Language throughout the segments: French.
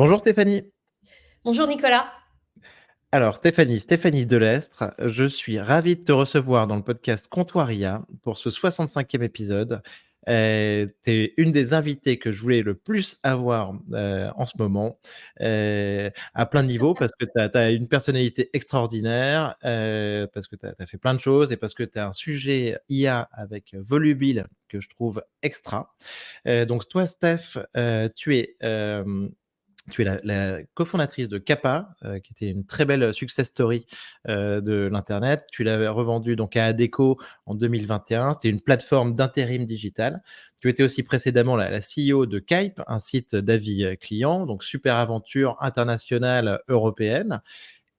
Bonjour Stéphanie. Bonjour Nicolas. Alors Stéphanie Delestre, je suis ravi de te recevoir dans le podcast Comptoir IA pour ce 65e épisode. Tu es une des invitées que je voulais le plus avoir en ce moment, à plein de niveaux, parce que tu as une personnalité extraordinaire, parce que tu as fait plein de choses et parce que tu as un sujet IA avec Volubile que je trouve extra. Donc toi, Steph, tu es la cofondatrice de Kappa, qui était une très belle success story de l'internet. Tu l'avais revendue donc à Adecco en 2021. C'était une plateforme d'intérim digital. Tu étais aussi précédemment la CEO de Kype, un site d'avis client, donc super aventure internationale européenne.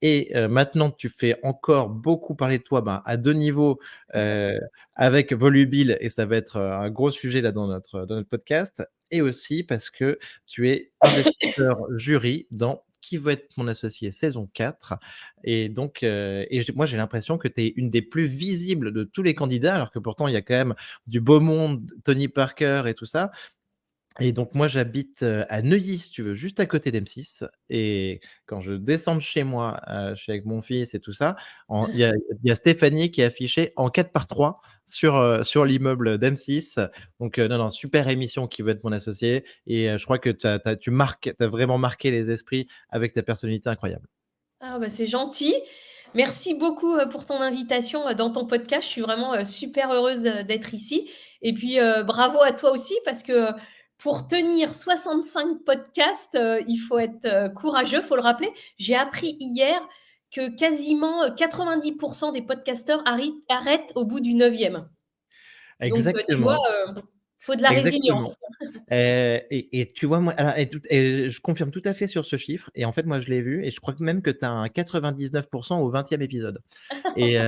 Et maintenant, tu fais encore beaucoup parler de toi à deux niveaux euh, avec Volubile, et ça va être un gros sujet là dans notre podcast, et aussi parce que tu es investisseur jury dans Qui veut être mon associé saison 4. Et donc, moi, j'ai l'impression que tu es une des plus visibles de tous les candidats, alors que pourtant, il y a quand même du beau monde, Tony Parker et tout ça. Et donc moi j'habite, à Neuilly si tu veux, juste à côté d'M6, et quand je descends de chez moi, je suis avec mon fils et tout ça, il y a Stéphanie qui est affichée en 4x3 sur l'immeuble d'M6. Donc non, non, super émission Qui veut être mon associé, et je crois que tu as vraiment marqué les esprits avec ta personnalité incroyable. Ah bah c'est gentil. Merci beaucoup pour ton invitation dans ton podcast. Je suis vraiment super heureuse d'être ici. Et puis bravo à toi aussi parce que pour tenir 65 podcasts, il faut être courageux, faut le rappeler. J'ai appris hier que quasiment 90% des podcasteurs arrêtent au bout du 9e. Donc tu vois, Exactement, faut de la résilience. exactement. Et tu vois, moi, alors, et je confirme tout à fait sur ce chiffre. Et en fait, moi, je l'ai vu, et je crois que même que tu as un 99% au 20e épisode. Et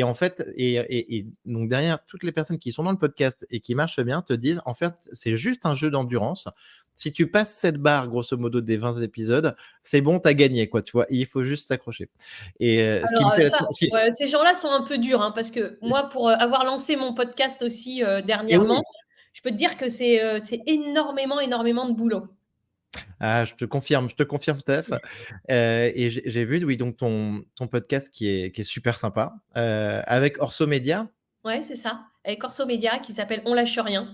en fait, et donc derrière, toutes les personnes qui sont dans le podcast et qui marchent bien te disent, en fait, c'est juste un jeu d'endurance. Si tu passes cette barre, grosso modo, des 20 épisodes, c'est bon, t'as gagné, quoi, tu vois. Il faut juste s'accrocher. Et ce qui me Alors fait... ça, ouais, ces gens-là sont un peu durs, hein, parce que moi, pour avoir lancé mon podcast aussi Et dernièrement, oui, je peux te dire que c'est énormément, énormément de boulot. ah, je te confirme, Steph. Et j'ai vu, oui, donc ton podcast qui est super sympa, avec Orso Média. Ouais, c'est ça. Avec Corso Média qui s'appelle On lâche rien.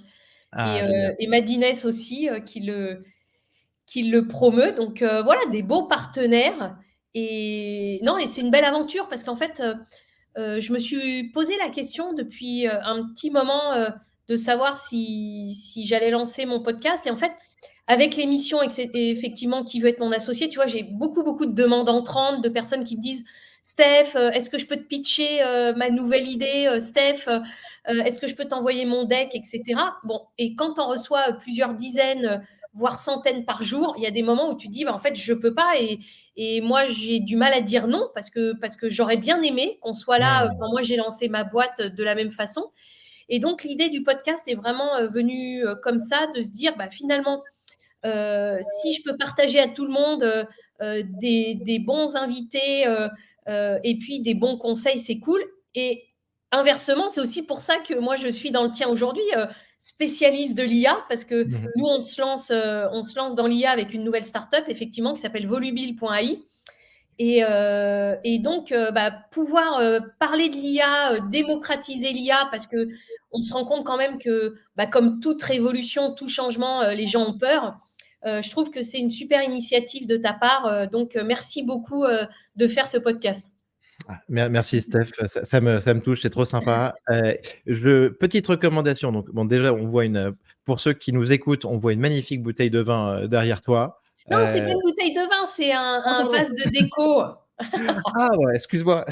Ah, génial. Et Madines aussi qui le promeut. Donc voilà, des beaux partenaires. Et non, et c'est une belle aventure parce qu'en fait, je me suis posé la question depuis un petit moment de savoir si j'allais lancer mon podcast. Et en fait, avec l'émission, et effectivement, Qui veut être mon associé, tu vois, j'ai beaucoup, beaucoup de demandes entrantes de personnes qui me disent Steph, est-ce que je peux te pitcher ma nouvelle idée Steph, est-ce que je peux t'envoyer mon deck, etc. Bon, et quand on reçoit plusieurs dizaines, voire centaines par jour, il y a des moments où tu dis, bah, en fait, je peux pas. Et moi, j'ai du mal à dire non parce que j'aurais bien aimé qu'on soit là Hmm. quand moi j'ai lancé ma boîte de la même façon. Et donc, l'idée du podcast est vraiment venue comme ça, de se dire, bah, finalement, si je peux partager à tout le monde des bons invités et puis des bons conseils, c'est cool. Et inversement, c'est aussi pour ça que moi, je suis dans le tien aujourd'hui, spécialiste de l'IA, parce que Mhm. nous, on se lance dans l'IA avec une nouvelle startup, effectivement, qui s'appelle volubile.ai. Et donc, bah, pouvoir parler de l'IA, démocratiser l'IA, parce que on se rend compte quand même que, bah, comme toute révolution, tout changement, les gens ont peur. Je trouve que c'est une super initiative de ta part. Donc, merci beaucoup de faire ce podcast. Merci Steph, ça me touche, c'est trop sympa. Petite recommandation, donc bon, déjà on voit pour ceux qui nous écoutent, on voit une magnifique bouteille de vin derrière toi. Non, c'est pas une bouteille de vin, c'est Ah un pardon. vase de déco. Ah ouais, excuse-moi.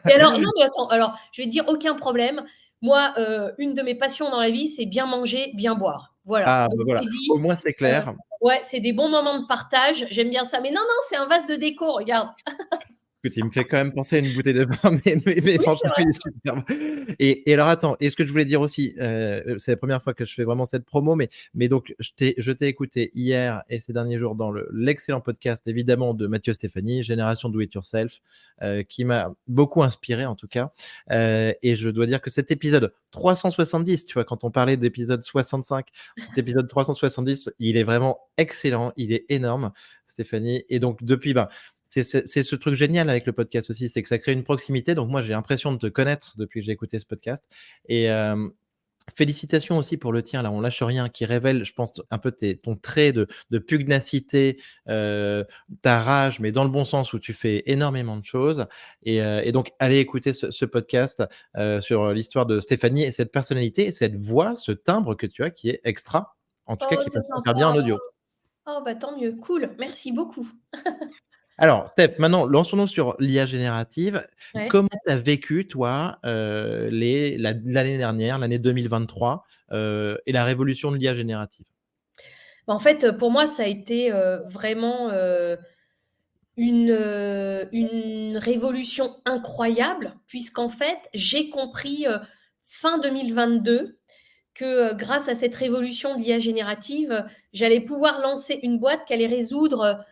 Et alors, non, mais attends, alors, je vais te dire aucun problème. Moi, une de mes passions dans la vie, c'est bien manger, bien boire. Voilà. Ah Donc, bah voilà, c'est au dit. moins c'est Euh, clair. ouais, c'est des bons moments de partage. J'aime bien ça. Mais non, non, c'est un vase de déco, regarde. Écoute, il me fait quand même penser à une bouteille de vin, mais Oui, c'est franchement, vrai. il est superbe. Et alors, attends, et ce que je voulais dire aussi, c'est la première fois que je fais vraiment cette promo, mais donc, je t'ai écouté hier et ces derniers jours dans l'excellent podcast, évidemment, de Mathieu Stéphanie, Génération Do It Yourself, qui m'a beaucoup inspiré, en tout cas. Et je dois dire que cet épisode 370, tu vois, quand on parlait d'épisode 65, cet épisode 370, il est vraiment excellent, il est énorme, Stéphanie. Et donc, depuis, ben, c'est ce truc génial avec le podcast aussi, c'est que ça crée une proximité. Donc moi, j'ai l'impression de te connaître depuis que j'ai écouté ce podcast. Et félicitations aussi pour le tien, là, on lâche rien, qui révèle, je pense, un peu ton trait de pugnacité, ta rage, mais dans le bon sens où tu fais énormément de choses. Et donc, allez écouter ce podcast sur l'histoire de Stéphanie et cette personnalité, et cette voix, ce timbre que tu as qui est extra, en tout cas Oh, qui c'est passe super bien sympa. en audio. Oh, bah, tant mieux. Cool. Merci beaucoup. Alors, Steph, maintenant, lançons-nous sur l'IA générative. Ouais. Comment tu as vécu, toi, l'année dernière, l'année 2023, et la révolution de l'IA générative? Bah, en fait, pour moi, ça a été, vraiment, une révolution incroyable puisqu'en fait, j'ai compris, fin 2022 que, grâce à cette révolution de l'IA générative, j'allais pouvoir lancer une boîte qui allait résoudre,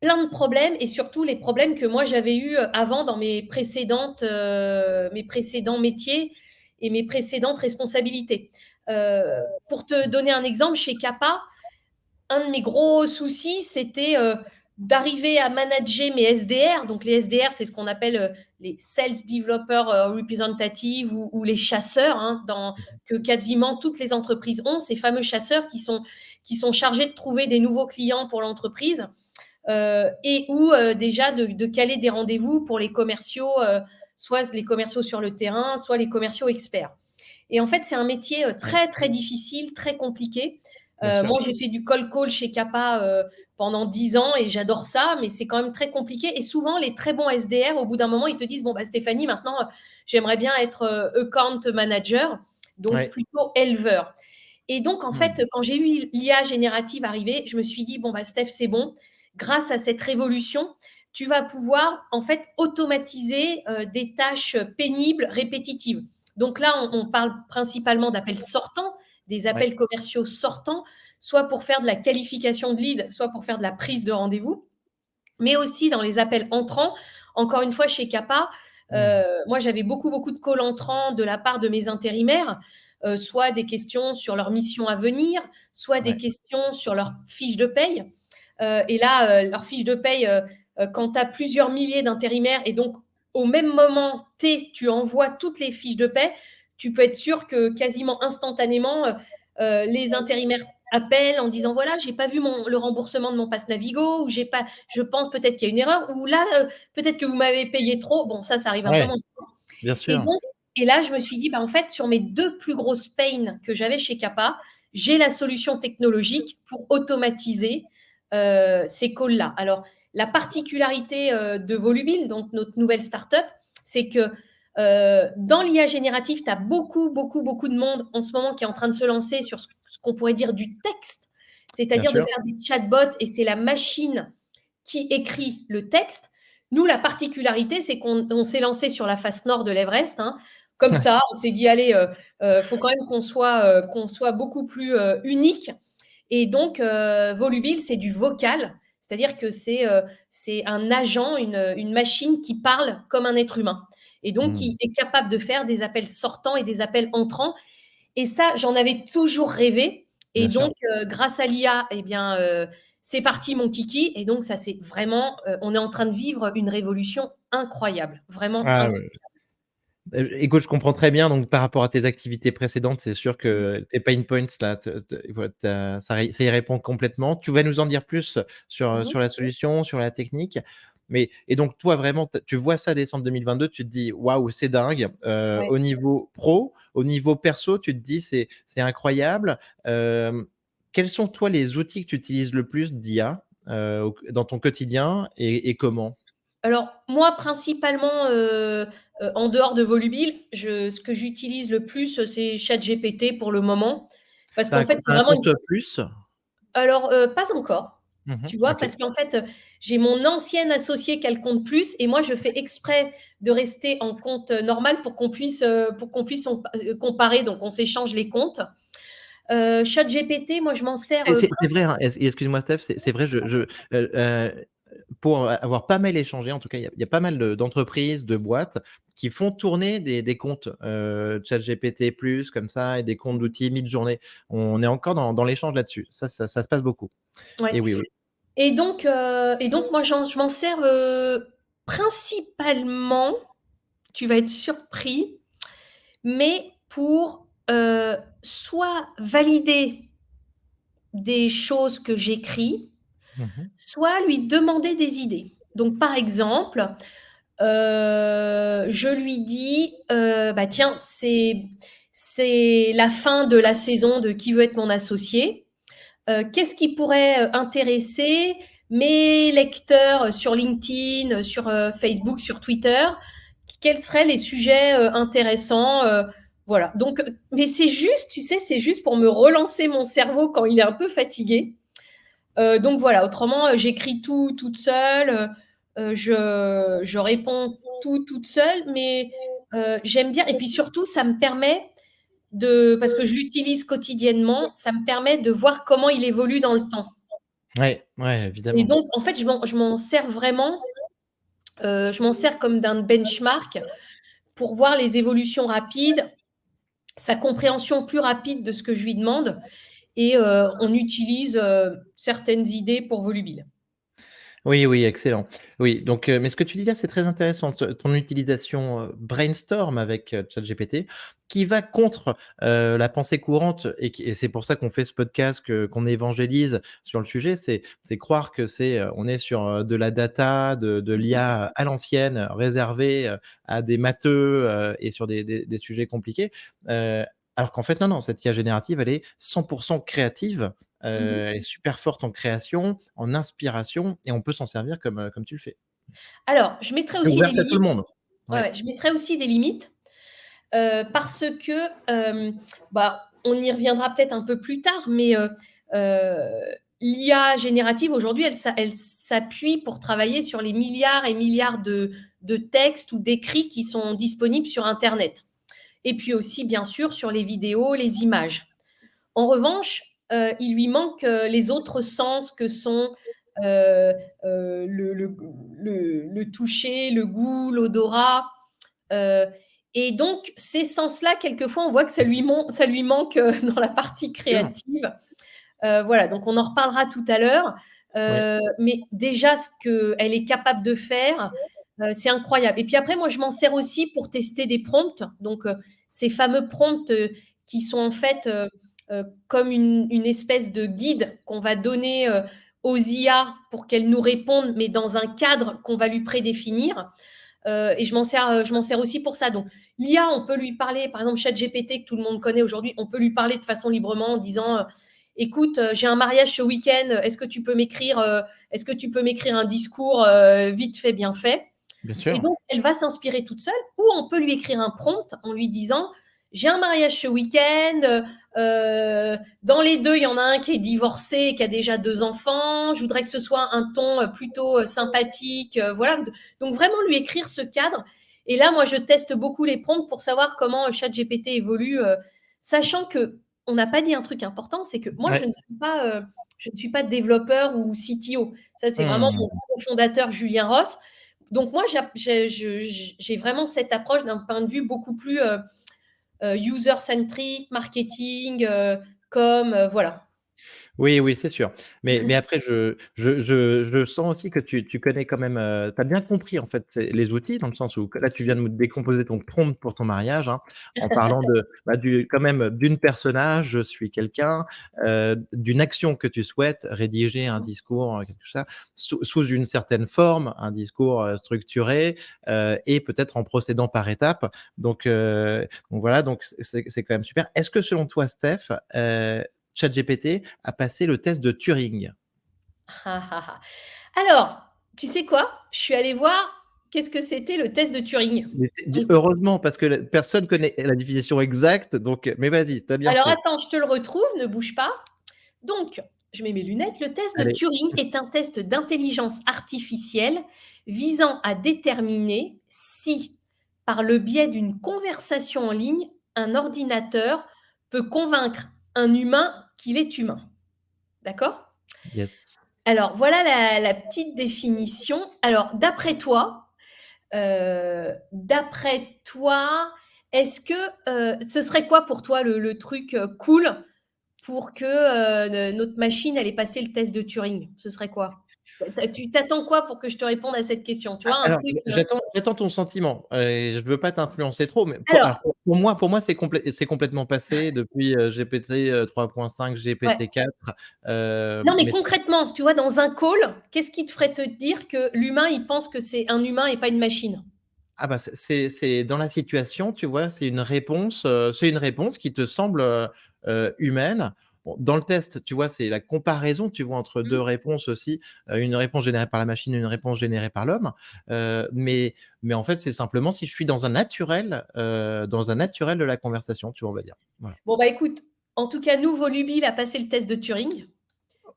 plein de problèmes et surtout les problèmes que moi j'avais eus, avant dans mes précédents métiers et mes précédentes responsabilités. Pour te donner un exemple, chez Kappa, un de mes gros soucis, c'était d'arriver à manager mes SDR. Donc les SDR, c'est ce qu'on appelle les Sales Developer Representative ou les chasseurs, hein, que quasiment toutes les entreprises ont, ces fameux chasseurs qui sont chargés de trouver des nouveaux clients pour l'entreprise et ou déjà de caler des rendez-vous pour les commerciaux, soit les commerciaux sur le terrain, soit les commerciaux experts. Et en fait, c'est un métier Ouais, très, très difficile, très compliqué. bien sûr. Moi, j'ai fait du cold call chez Kappa pendant 10 ans et j'adore ça, mais c'est quand même très compliqué. Et souvent, les très bons SDR, au bout d'un moment, ils te disent, bon, bah, Stéphanie, maintenant, j'aimerais bien être account manager, donc Ouais. plutôt éleveur. Et donc, en Mmh. fait, quand j'ai vu l'IA générative arriver, je me suis dit, bon, bah, Steph, c'est bon. Grâce à cette révolution, tu vas pouvoir, en fait, automatiser des tâches pénibles, répétitives. Donc là, on parle principalement d'appels sortants, des Ouais. appels commerciaux sortants, soit pour faire de la qualification de lead, soit pour faire de la prise de rendez-vous, mais aussi dans les appels entrants. Encore une fois, chez Kappa, Mmh. moi, j'avais beaucoup, beaucoup de calls entrants de la part de mes intérimaires, soit des questions sur leur mission à venir, soit des Ouais. questions sur leur fiche de paye. Et là, leur fiche de paye, quand tu as plusieurs milliers d'intérimaires et donc au même moment T, tu envoies toutes les fiches de paie, tu peux être sûr que quasiment instantanément, les intérimaires appellent en disant voilà, j'ai pas vu le remboursement de mon pass Navigo, ou j'ai pas, je pense peut-être qu'il y a une erreur, ou là, peut-être que vous m'avez payé trop. Bon, ça arrive un peu Ouais, moins. bien Et sûr. donc, et là, je me suis dit, bah, en fait, sur mes deux plus grosses pains que j'avais chez Kappa, j'ai la solution technologique pour automatiser ces calls-là. Alors, la particularité de Volubil, donc notre nouvelle startup, c'est que dans l'IA générative, tu as beaucoup, beaucoup, beaucoup de monde en ce moment qui est en train de se lancer sur ce qu'on pourrait dire du texte, Bien c'est-à-dire de sûr. faire des chatbots et c'est la machine qui écrit le texte. Nous, la particularité, c'est qu'on s'est lancé sur la face nord de l'Everest. Hein. Comme ça, on s'est dit, allez, faut quand même qu'on soit beaucoup plus unique. Et donc, Volubil, c'est du vocal, c'est-à-dire que c'est un agent, une machine qui parle comme un être humain. Et donc, Mmh. qui est capable de faire des appels sortants et des appels entrants. Et ça, j'en avais toujours rêvé. Et Bien sûr. donc, grâce à l'IA, eh bien, c'est parti mon kiki. Et donc, ça, c'est vraiment, on est en train de vivre une révolution incroyable. Vraiment Ah incroyable. ouais. Écoute, je comprends très bien, donc par rapport à tes activités précédentes, c'est sûr que tes pain points là, voilà, ça y répond complètement. Tu vas nous en dire plus sur, Mhm. sur la solution, sur la technique. Mais et donc toi vraiment, tu vois ça décembre 2022, tu te dis: «Waouh, c'est dingue». Ouais. Au niveau pro, au niveau perso, tu te dis: «C'est incroyable». Quels sont toi les outils que tu utilises le plus d'IA, dans ton quotidien et comment? Alors, moi, principalement, en dehors de Volubil, ce que j'utilise le plus, c'est ChatGPT pour le moment. Parce Tu as qu'en fait, c'est un vraiment compte plus? alors, pas encore. Mmh. Tu vois? OK. Parce qu'en fait, j'ai mon ancienne associée qui a le compte plus et moi je fais exprès de rester en compte, normal pour qu'on puisse comparer, donc on s'échange les comptes. ChatGPT, moi je m'en sers, C'est vrai, hein, excuse-moi Steph, c'est vrai, pour avoir pas mal échangé, en tout cas, il y a pas mal d'entreprises, de boîtes qui font tourner des comptes, ChatGPT+, comme ça et des comptes d'outils Midjourney. On est encore dans l'échange là-dessus. Ça se passe beaucoup ouais. et oui, oui. Et donc moi je m'en sers, principalement, tu vas être surpris, mais pour, soit valider des choses que j'écris, Mmh mh. soit lui demander des idées. Donc par exemple, je lui dis, bah tiens, c'est la fin de la saison de Qui veut être mon associé. Qu'est-ce qui pourrait intéresser mes lecteurs sur LinkedIn, sur Facebook, sur Twitter? Quels seraient les sujets intéressants? Voilà. Donc, mais c'est juste, tu sais, c'est juste pour me relancer mon cerveau quand il est un peu fatigué. Donc voilà. Autrement, j'écris tout toute seule. Je réponds tout toute seule, mais j'aime bien. Et puis surtout, ça me permet parce que je l'utilise quotidiennement, ça me permet de voir comment il évolue dans le temps. Ouais, ouais, Et évidemment. donc, en fait, je m'en sers vraiment, je m'en sers comme d'un benchmark pour voir les évolutions rapides, sa compréhension plus rapide de ce que je lui demande. Et on utilise certaines idées pour Volubile. Oui, oui, excellent. Oui, donc mais ce que tu dis là, c'est très intéressant, ton utilisation, brainstorm avec, ChatGPT, qui va contre, la pensée courante et c'est pour ça qu'on fait ce podcast, qu'on évangélise sur le sujet. C'est croire que on est sur, de la data, de l'IA à l'ancienne, réservée, à des matheux, et sur des sujets compliqués. Alors qu'en fait, non, non, cette IA générative, elle est 100% créative. Mmh. Elle est super forte en création, en inspiration et on peut s'en servir comme tu le fais. Alors, je mettrai Et aussi des ouverte à tout le limites. monde. Ouais, Ouais. ouais, je mettrai aussi des limites, parce que, bah, on y reviendra peut-être un peu plus tard, mais heu, l'IA générative aujourd'hui, elle s'appuie pour travailler sur les milliards et milliards de textes ou d'écrits qui sont disponibles sur internet et puis aussi, bien sûr, sur les vidéos, les images. En revanche, il lui manque, les autres sens que sont, heu le toucher, le goût, l'odorat. Heu et donc ces sens-là, quelquefois, on voit que ça lui manque, dans la partie Sûr. créative. Voilà, donc on en reparlera tout à l'heure. Oui. Mais déjà ce qu'elle est capable de faire, c'est incroyable. Et puis après, moi, je m'en sers aussi pour tester des prompts. Donc, ces fameux prompts, qui sont en fait, comme une espèce de guide qu'on va donner, aux IA pour qu'elles nous répondent, mais dans un cadre qu'on va lui prédéfinir. Et je m'en sers aussi pour ça. Donc, l'IA, on peut lui parler, par exemple, ChatGPT, que tout le monde connaît aujourd'hui, on peut lui parler de façon librement en disant écoute, j'ai un mariage ce week-end, est-ce que tu peux m'écrire un discours vite fait, bien fait? Bien Et sûr. donc, elle va s'inspirer toute seule, ou on peut lui écrire un prompt en lui disant j'ai un mariage ce week-end, dans les deux, il y en a un qui est divorcé et qui a déjà 2 enfants, je voudrais que ce soit un ton plutôt sympathique, voilà. Donc, vraiment lui écrire ce cadre. Et là, moi, je teste beaucoup les prompts pour savoir comment ChatGPT évolue, sachant que on n'a pas dit un truc important, c'est que moi, Ouais. je ne suis pas développeur ou CTO. Ça, c'est vraiment mon Mmh. cofondateur Julien Ross. Donc moi, j'ai vraiment cette approche d'un point de vue beaucoup plus user-centric, marketing, voilà. Oui, oui, c'est sûr. Mais après je sens aussi que tu connais quand même, tu as bien compris en fait, c'est les outils dans le sens où là tu viens de me décomposer ton prompt pour ton mariage, hein, en parlant du quand même d'une personnage, je suis quelqu'un, d'une action que tu souhaites, rédiger un discours, quelque chose ça, sous une certaine forme, un discours, structuré, et peut-être en procédant par étapes. Donc voilà, donc c'est quand même super. Est-ce que selon toi Steph, ChatGPT a passé le test de Turing? Alors, tu sais quoi? Je suis allée voir qu'est-ce que c'était le test de Turing. Mais tu Donc, heureusement parce que la personne connaît la définition exacte mais vas-y, tu as bien alors fait. attends, je te le retrouve, ne bouge pas. Donc, Je mets mes lunettes. Le test de Allez. Turing est un test d'intelligence artificielle visant à déterminer si, par le biais d'une conversation en ligne, un ordinateur peut convaincre un humain qu'il est humain. D'accord? Yes. Alors, voilà la petite définition. Alors, d'après toi, est-ce que ce serait quoi pour toi le truc cool pour que notre machine elle ait passé le test de Turing? Ce serait quoi? Tu t'attends quoi pour que je te réponde à cette question? Tu Ah, vois, un alors, truc. j'attends ton sentiment, je veux pas t'influencer trop, mais Alors, pour moi, c'est complètement passé depuis, GPT, 3.5, ouais. GPT 4, Non, mais mais ça concrètement, tu vois, dans un call, qu'est-ce qui te ferait te dire que l'humain, il pense que c'est un humain et pas une machine? ah bah, c'est dans la situation, tu vois? C'est une réponse qui te semble, humaine. Bon, dans le test, tu vois, c'est la comparaison, tu vois, entre 2 Mmh. réponses aussi, une réponse générée par la machine et une réponse générée par l'homme, mais en fait, c'est simplement si je suis dans un naturel de la conversation, tu vois, on va dire. Voilà. Bon, bah, écoute, en tout cas, nous, Volubil a passé le test de Turing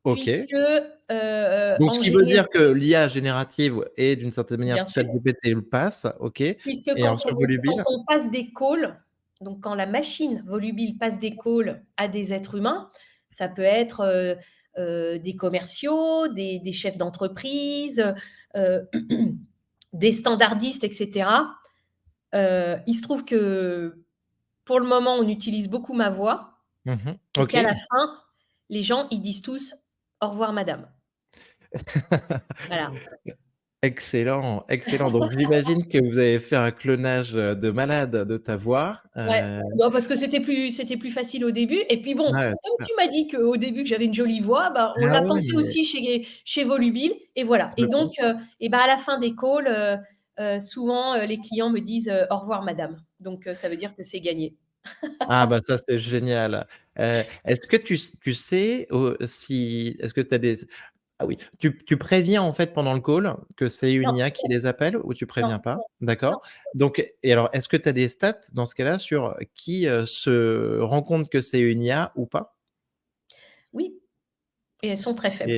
OK. puisque, Donc ce en qui veut général, dire que l'IA générative et d'une certaine manière bien sûr. ChatGPT le passe, OK, Puisque et ensuite quand Volubile? on passe des calls, donc quand la machine Volubile passe des calls à des êtres humains, ça peut être des commerciaux, des chefs d'entreprise, euh, des standardistes, etc. Il se trouve que pour le moment, on utilise beaucoup ma voix Mmh. et qu'à la OK. fin, les gens, ils disent tous au revoir, madame. Voilà. Excellent, excellent. Donc j'imagine que vous avez fait un clonage, de malade de ta voix, Ouais. Non, parce que c'était plus facile au début. Et puis bon, ouais, comme tu m'as dit qu'au début que j'avais une jolie voix, bah, on ah l'a ouais, ouais, pensé mais aussi chez Volubile. Et voilà. Et complètement. donc, et ben à la fin des calls, souvent les clients me disent au revoir, madame. Donc, ça veut dire que c'est gagné. Ah bah ça, c'est génial. Est-ce que tu sais, si est-ce que tu as des ah oui, tu préviens en fait pendant le call que c'est une Non, IA qui les appelle ou tu non, préviens pas? non. D'accord. Donc et alors est-ce que tu as des stats dans ce cas-là sur qui, se rend compte que c'est une IA ou pas? Oui, et elles sont très faibles.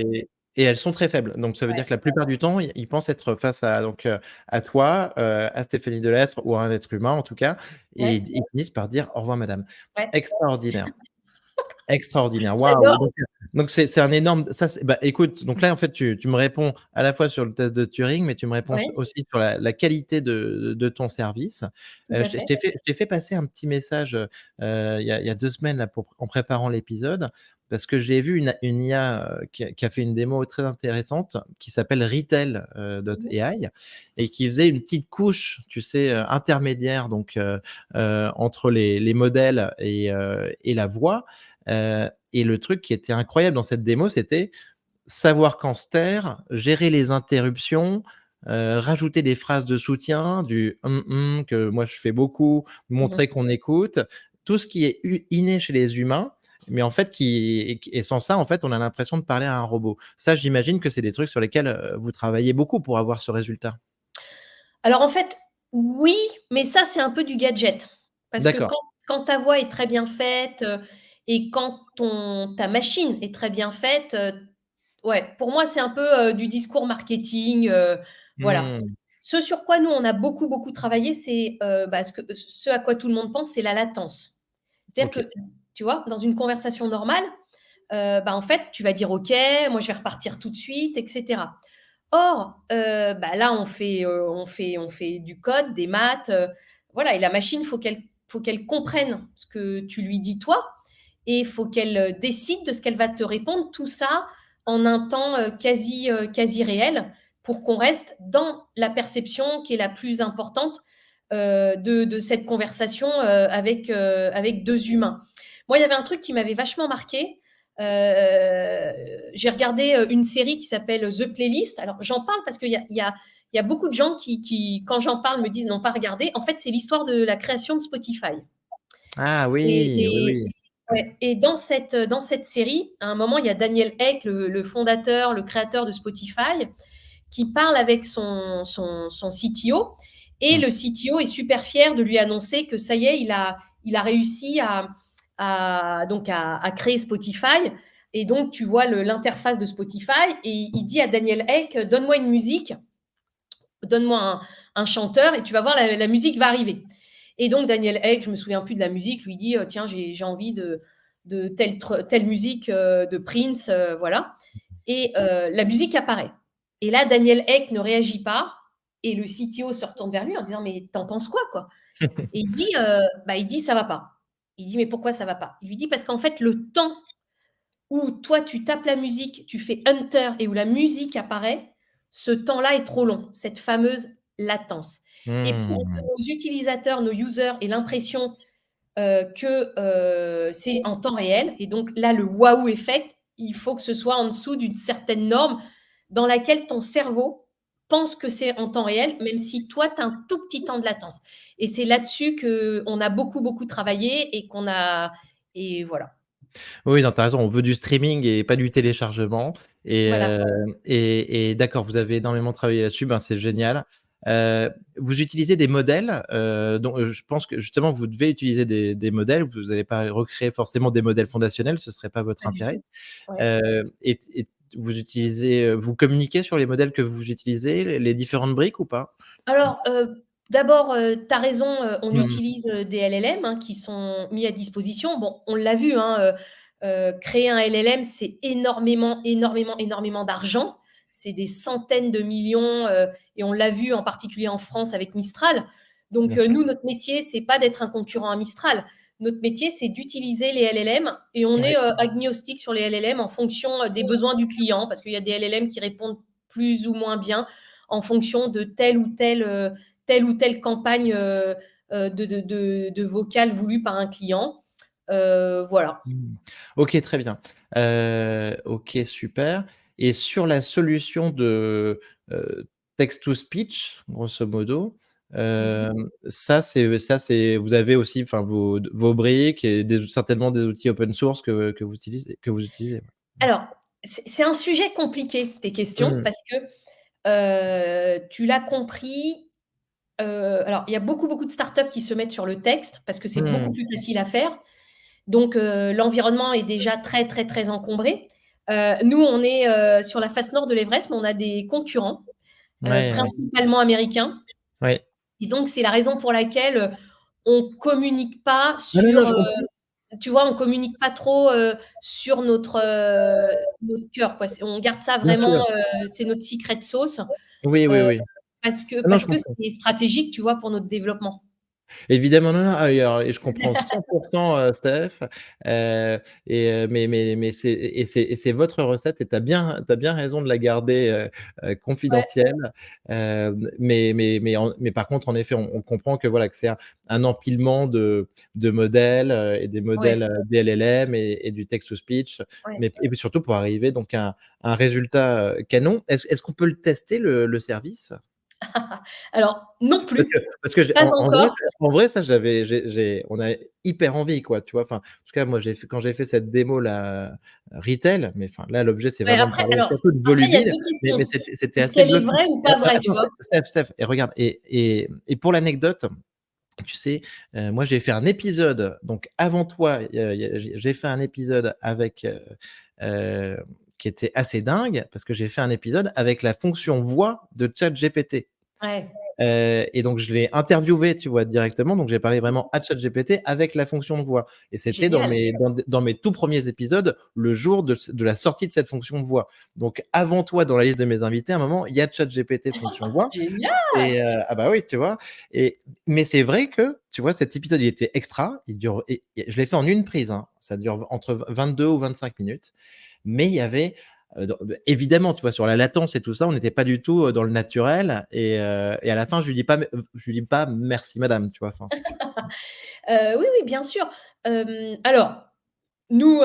Et elles sont très faibles. Donc ça veut dire Ouais, que la plupart du temps, ils pensent être face à donc, à toi, à Stéphanie Delestre ou à un être humain en tout cas et ouais, ils finissent par dire: «Au revoir madame». ouais. Extraordinaire, extraordinaire, waouh! J'adore. Donc c'est un énorme ça c'est bah, écoute, donc là en fait tu me réponds à la fois sur le test de Turing, mais tu me réponds Ouais, aussi sur la qualité de ton service. tout à fait. Je t'ai fait passer un petit message, il y a 2 semaines là pour en préparant l'épisode, parce que j'ai vu une IA, qui a fait une démo très intéressante qui s'appelle Retail, Mmh. .ai et qui faisait une petite couche, tu sais, intermédiaire donc, entre les modèles et la voix, et le truc qui était incroyable dans cette démo, c'était savoir quand se taire, gérer les interruptions, rajouter des phrases de soutien, du que moi je fais beaucoup, Mmh. montrer qu'on écoute, tout ce qui est inné chez les humains, mais en fait et sans ça, en fait, on a l'impression de parler à un robot. Ça, j'imagine que c'est des trucs sur lesquels, vous travaillez beaucoup pour avoir ce résultat? Alors en fait, oui, mais ça, c'est un peu du gadget. Parce que D'accord. quand ta voix est très bien faite, et quand ta machine est très bien faite, ouais, pour moi, c'est un peu, du discours marketing, voilà. Mmh. Ce sur quoi nous, on a beaucoup, beaucoup travaillé, c'est, bah, ce à quoi tout le monde pense, c'est la latence. C'est-à-dire OK. que, tu vois, dans une conversation normale, bah, en fait, tu vas dire: «OK, moi, je vais repartir tout de suite» et cetera. Or, bah, là, on fait du code, des maths, voilà, et la machine, faut qu'elle comprenne ce que tu lui dis toi et il faut qu'elle, décide de ce qu'elle va te répondre, tout ça en un temps, quasi réel pour qu'on reste dans la perception qui est la plus importante, de cette conversation, avec 2 humains. Moi, il y avait un truc qui m'avait vachement marqué. J'ai regardé une série qui s'appelle The Playlist. Alors, j'en parle parce qu'il y a beaucoup de gens qui, quand j'en parle, me disent n'ont pas regardé. En fait, c'est l'histoire de la création de Spotify. Ah Et, oui, oui, et- oui. ouais, et dans cette série, à un moment, il y a Daniel Ek, le fondateur, le créateur de Spotify, qui parle avec son CTO. Et Mmh. le CTO est super fier de lui annoncer que ça y est, il a réussi donc à créer Spotify Et donc, tu vois l'interface de Spotify et il dit à Daniel Ek, donne-moi une musique, donne-moi un chanteur et tu vas voir, la musique va arriver. Et donc, Daniel Ek, je me souviens plus de la musique, lui dit, tiens, j'ai envie de telle musique de Prince, voilà. Et la musique apparaît. Et là, Daniel Ek ne réagit pas et le CTO se retourne vers lui en disant, mais t'en penses quoi, quoi? Et il dit, ça va pas. Il dit, mais pourquoi ça va pas? Il lui dit, parce qu'en fait, le temps où toi, tu tapes la musique, tu fais Enter et où la musique apparaît, ce temps-là est trop long, cette fameuse latence. Et pour que Mmh. nos utilisateurs, nos users aient l'impression que c'est en temps réel, et donc là, le waouh effect, il faut que ce soit en dessous d'une certaine norme dans laquelle ton cerveau pense que c'est en temps réel, même si toi, tu as un tout petit temps de latence. Et c'est là-dessus qu'on a beaucoup, beaucoup travaillé et qu'on a... Et voilà. Oui, non, tu as raison, on veut du streaming et pas du téléchargement Voilà. et d'accord, vous avez énormément travaillé là-dessus, ben, c'est génial. Vous utilisez des modèles, dont, je pense que justement vous devez utiliser des modèles, vous allez pas recréer forcément des modèles fondationnels, ce serait pas votre Pas du intérêt. tout. Ouais. Et vous utilisez, vous communiquez sur les modèles que vous utilisez, les différentes briques ou pas? Alors, d'abord, tu as raison, on Mmh. utilise des LLM hein, qui sont mis à disposition. Bon, on l'a vu, hein, créer un LLM, c'est énormément, énormément, énormément d'argent. C'est des centaines de millions et on l'a vu en particulier en France avec Mistral. Donc, Bien sûr. nous, notre métier, c'est pas d'être un concurrent à Mistral. Notre métier, c'est d'utiliser les LLM et on Oui. est agnostique sur les LLM en fonction des besoins du client parce qu'il y a des LLM qui répondent plus ou moins bien en fonction de telle ou telle campagne de vocal voulue par un client. Voilà. Mmh. OK, très bien. OK, super et sur la solution de, text to speech, grosso modo, Mhm. ça c'est vous avez aussi enfin vos briques et certainement des outils open source que vous utilisez, ouais. Alors, c'est un sujet compliqué, tes questions, Mmh. parce que tu l'as compris. Alors, il y a beaucoup, beaucoup de startups qui se mettent sur le texte parce que c'est beaucoup Mmh. plus facile à faire. Donc, l'environnement est déjà très, très, très encombré. Nous, on est sur la face nord de l'Everest, mais on a des concurrents, Ouais, ouais. principalement américains. Ouais. Et donc, c'est la raison pour laquelle on communique pas Non, non, non, sur, je comprends. tu vois, on communique pas trop sur notre cœur, quoi. On garde ça Bien vraiment, sûr. c'est notre secret sauce Oui, oui, euh, oui. Non, non, parce je que comprends. c'est stratégique, tu vois, pour notre développement. Évidemment, non, non, ah et alors et je comprends 100 Steph, heu mais c'est votre recette et tu as bien raison de la garder, Ouais, confidentielle, mais par contre, en effet, on comprend que voilà, que c'est un empilement de modèles, et des ouais, modèles, DLLM et du text to speech, ouais. mais et puis surtout pour arriver donc à un résultat, canon. Est-ce qu'on peut le tester le service? Alors, non Parce que plus, parce que j'ai pas encore. en vrai ça j'ai on a hyper envie quoi, tu vois? Enfin, en tout cas moi j'ai fait cette démo là, retail, mais enfin là l'objet c'est Ouais, vraiment de parler surtout de après, il y a volubile, deux mais questions. c'était Est-ce assez qu'elle est bluffant. vraie ou pas vraie, tu Attends vois? Steph et regarde et pour l'anecdote, tu sais, moi j'ai fait un épisode donc avant toi, j'ai fait un épisode avec, heu, qui était assez dingue parce que j'ai fait un épisode avec la fonction voix de ChatGPT. Ouais, Et donc je l'ai interviewé, tu vois, directement, donc j'ai parlé vraiment à ChatGPT avec la fonction de voix et c'était génial. dans mes tout premiers épisodes, le jour de la sortie de cette fonction de voix. Donc avant toi, dans la liste de mes invités, à un moment, il y a ChatGPT fonction voix Génial! et ah bah oui, tu vois? Et mais c'est vrai que, tu vois, cet épisode, il était extra, il dure et je l'ai fait en une prise, hein, ça dure entre 22 ou 25 minutes, mais il y avait, dans évidemment, tu vois, sur la latence et tout ça, on n'était pas du tout, dans le naturel et à la fin, je lui dis pas: «Merci madame», tu vois? Enfin, c'est sûr. Oui, oui, bien sûr. Alors, nous,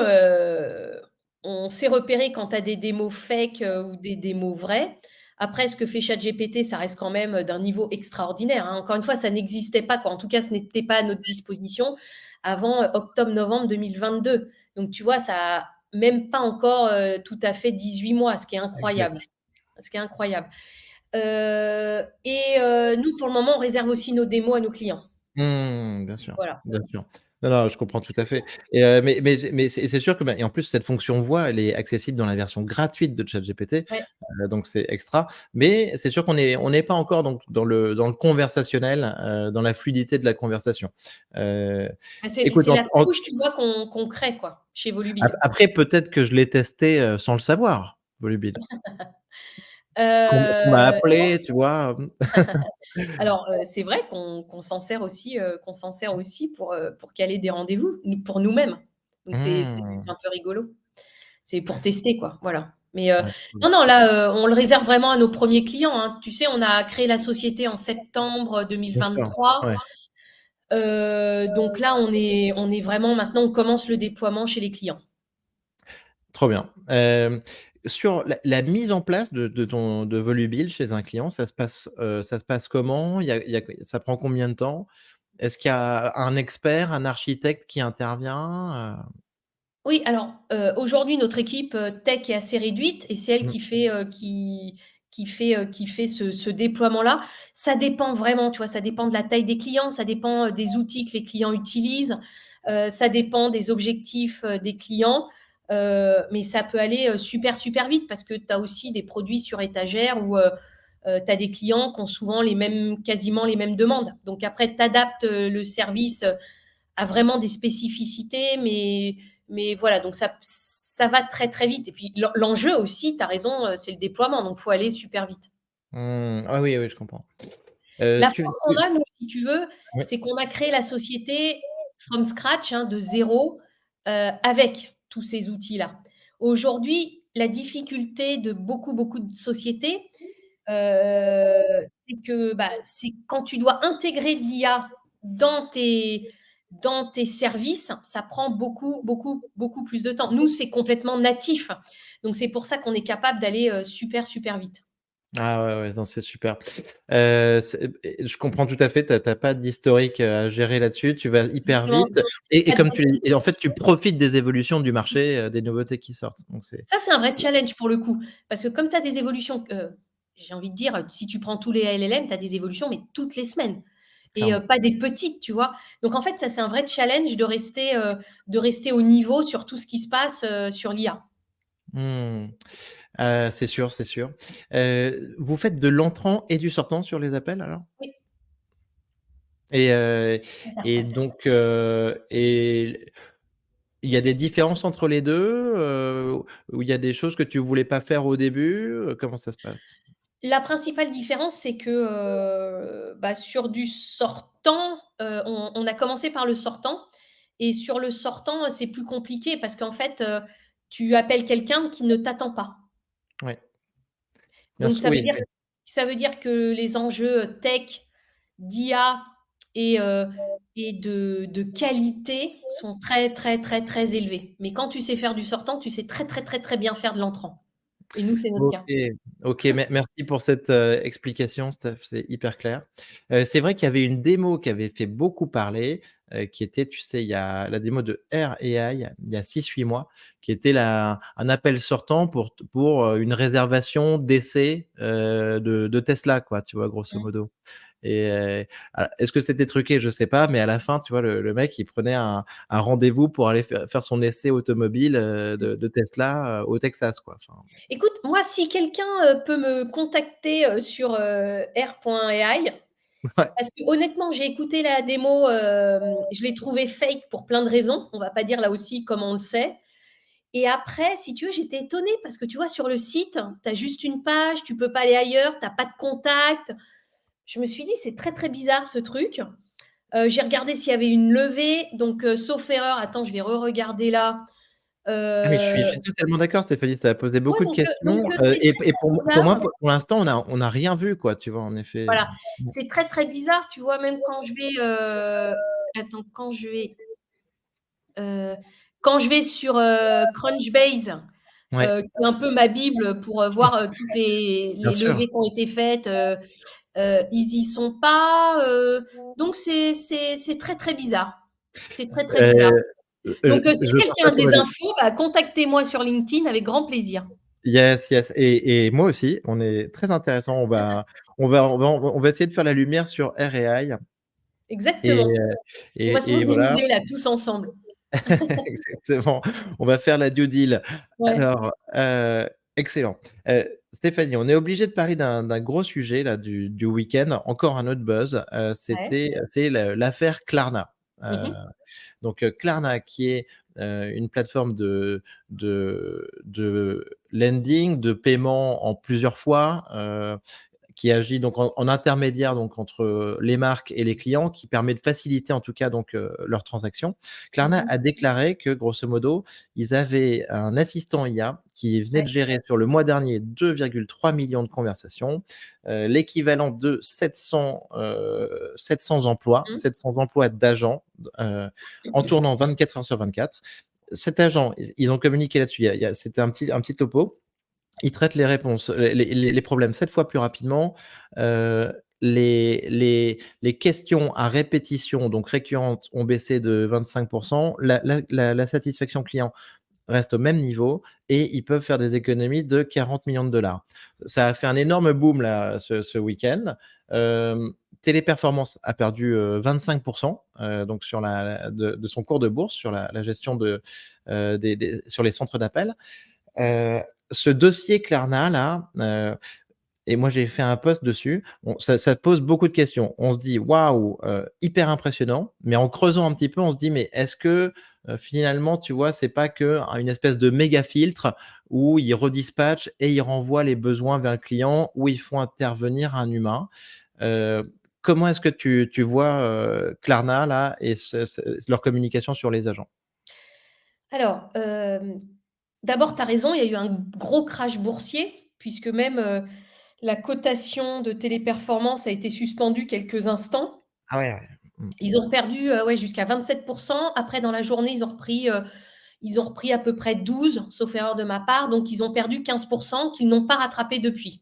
on sait repérer quand tu as des démos fake, ou des démos vraies. Après, ce que fait ChatGPT, ça reste quand même d'un niveau extraordinaire, hein. Encore une fois, ça n'existait pas, quoi. En tout cas, ce n'était pas à notre disposition avant, octobre-novembre 2022. Donc tu vois, ça a même pas encore, tout à fait 18 mois, ce qui est Exact. incroyable. Ce qui est incroyable. Nous, pour le moment, on réserve aussi nos démos à nos clients. Mmh, bien sûr, Voilà. bien sûr. Non, non, je comprends tout à fait et mais c'est sûr que, bah et en plus cette fonction voix, elle est accessible dans la version gratuite de ChatGPT, Ouais. donc c'est extra. Mais c'est sûr qu'on n'est pas encore donc dans le conversationnel, dans la fluidité de la conversation. Heu, Bah, écoute, c'est la touche, tu vois, qu'on crée, quoi, chez Volubill. après peut-être que je l'ai testé, sans le savoir, Volubill. Qu'on m'a Non, appelé, tu vois? alors, c'est vrai qu'on s'en sert aussi, pour caler des rendez-vous, pour nous-mêmes. Donc c'est Mmh. un peu rigolo. C'est pour tester, quoi, voilà. Mais, Ouais, cool. non, non, là, on le réserve vraiment à nos premiers clients, hein. Tu sais, on a créé la société en septembre Bien sûr, 2023. ouais, Donc là, on est vraiment maintenant, on commence le déploiement chez les clients. trop bien. Sur la mise en place de Volubill chez un client, ça se passe comment? Il y a ça prend combien de temps? Est-ce qu'il y a un expert, un architecte qui intervient? Oui, alors, aujourd'hui, notre équipe, tech est assez réduite et c'est elle Mmh, qui fait ce déploiement-là. Ça dépend vraiment, tu vois? Ça dépend de la taille des clients, ça dépend, des outils que les clients utilisent, ça dépend des objectifs, des clients, mais ça peut aller, super, super vite parce que tu as aussi des produits sur étagère où, tu as des clients qui ont souvent quasiment les mêmes demandes. Donc après, tu adaptes, le service, a vraiment des spécificités, mais voilà, donc ça va très très vite. Et puis l'enjeu aussi, tu as raison, c'est le déploiement, donc il faut aller super vite. mmh. Ah oui, oui, je comprends. La Tu force qu'on a, nous, si tu veux, oui, c'est qu'on a créé la société from scratch, hein, de zéro, avec tous ces outils-là. Aujourd'hui, la difficulté de beaucoup, beaucoup de sociétés, c'est que, bah, c'est quand tu dois intégrer de l'IA dans dans tes services, ça prend beaucoup, beaucoup, beaucoup plus de temps. Nous, c'est complètement natif. Donc, c'est pour ça qu'on est capable d'aller super, super vite. ah ouais, ouais, non, c'est super. Je comprends tout à fait, tu as pas d'historique, à gérer là-dessus, tu vas hyper Exactement. vite et Pas de comme tu bêtises. et en fait, tu profites des évolutions du marché, des nouveautés qui sortent, donc Ça, c'est un vrai challenge pour le coup. Parce que comme tu as des évolutions, j'ai envie de dire, si tu prends tous les LLM, tu as des évolutions, mais toutes les semaines. Et clairement. pas des petites, tu vois. Donc en fait, ça, c'est un vrai challenge de rester au niveau sur tout ce qui se passe sur l'IA. Mmh. C'est sûr, c'est sûr. Vous faites de l'entrant et du sortant sur les appels alors? Oui. Et donc et il y a des différences entre les 2, ou il y a des choses que tu voulais pas faire au début? Comment ça se passe? La principale différence, c'est que bah, sur du sortant, on a commencé par le sortant. Et sur le sortant, c'est plus compliqué parce qu'en fait, tu appelles quelqu'un qui ne t'attend pas. Ouais, bien Donc sûr, oui, oui. ça veut dire que les enjeux tech, d'IA et de qualité sont très, très, très, très élevés. Mais quand tu sais faire du sortant, tu sais très, très, très, très bien faire de l'entrant et nous, c'est notre OK, cas. OK, merci pour cette, explication, c'est hyper clair. C'est vrai qu'il y avait une démo qui avait fait beaucoup parler, qui était, tu sais, il y a la démo de Air AI, il y a 6-8 mois, qui était un appel sortant pour, une réservation d'essai, de Tesla, quoi, tu vois? Grosso Mmh. modo. Et est-ce que c'était truqué? Je sais pas, mais à la fin, tu vois, le mec, il prenait un rendez-vous pour aller faire son essai automobile, de Tesla, au Texas, quoi. Enfin, Écoute, moi, si quelqu'un, peut me contacter, sur, r.ai, ouais. parce que honnêtement, j'ai écouté la démo, je l'ai trouvée fake pour plein de raisons. On va pas dire là aussi comment on le sait. Et après, si tu veux, j'étais étonnée parce que tu vois, sur le site, tu as juste une page, tu peux pas aller ailleurs, tu as pas de contact. Je me suis dit: «C'est très, très bizarre ce truc». J'ai regardé s'il y avait une levée, donc sauf erreur, attends, je vais regarder là. Ah mais je Heu, suis totalement d'accord Stéphanie, ça a posé ouais, beaucoup de questions, c'est et très, pour très moi, bizarre. pour l'instant, on a rien vu, quoi, tu vois? En effet, Voilà, mmh, c'est très, très bizarre, tu vois? Même quand je vais, attends, heu, quand je vais sur, Crunchbase, ouais, qui est un peu ma bible pour, voir, toutes bien les sûr. levées qui ont été faites, ils y sont pas, donc c'est très, très bizarre. C'est très, très bizarre. Donc si Je quelqu'un partage a ton des avis. infos, bah, contactez-moi sur LinkedIn avec grand plaisir. Yes, yes et moi aussi, on est très intéressant. On va essayer de faire la lumière sur R et AI. Et, exactement. On va se et voilà. mobiliser là, tous ensemble. Exactement. On va faire la due deal. Ouais, Alors, excellent. Stéphanie, on est obligé de parler d'un gros sujet là du week-end, encore un autre buzz, ouais. c'est l'affaire Klarna. Heu, Mmh. donc, Klarna qui est, une plateforme de lending, de paiement en plusieurs fois, qui agit donc en intermédiaire donc entre les marques et les clients, qui permet de faciliter en tout cas donc leurs transactions. Klarna Mmh. a déclaré que grosso modo, ils avaient un assistant IA qui venait de Ouais. gérer sur le mois dernier 2,3 millions de conversations, l'équivalent de 700 Mmh. 700 emplois d'agents, heu, en tournant 24 heures sur 24. Cet agent, ils ont communiqué là-dessus, c'était un petit topo. Ils traitent les réponses, les problèmes 7 fois plus rapidement. Les questions à répétition, donc récurrentes, ont baissé de 25. La satisfaction client reste au même niveau et ils peuvent faire des économies de 40 millions de dollars. Ça a fait un énorme boom là, ce week-end. Téléperformance a perdu 25, donc sur de son cours de bourse, sur la gestion sur les centres d'appel. Heu, Ce dossier Klarna là, et moi j'ai fait un post dessus, ça pose beaucoup de questions. On se dit: «Waouh, hyper impressionnant», mais en creusant un petit peu, on se dit: «Mais est-ce que, finalement, tu vois, c'est pas que une espèce de méga filtre où ils redispatchent et ils renvoient les besoins vers le client, où ils font intervenir un humain?» Heu, Comment est-ce que tu vois, Klarna là et leur communication sur les agents? Alors, d'abord, tu as raison, il y a eu un gros crash boursier puisque même, la cotation de Téléperformance a été suspendue quelques instants. Ah ouais, ouais. Mmh. Ils ont perdu, ouais, jusqu'à 27. Après, dans la journée, ils ont repris à peu près 12, sauf erreur de ma part, donc ils ont perdu 15 qu'ils n'ont pas rattrapé depuis.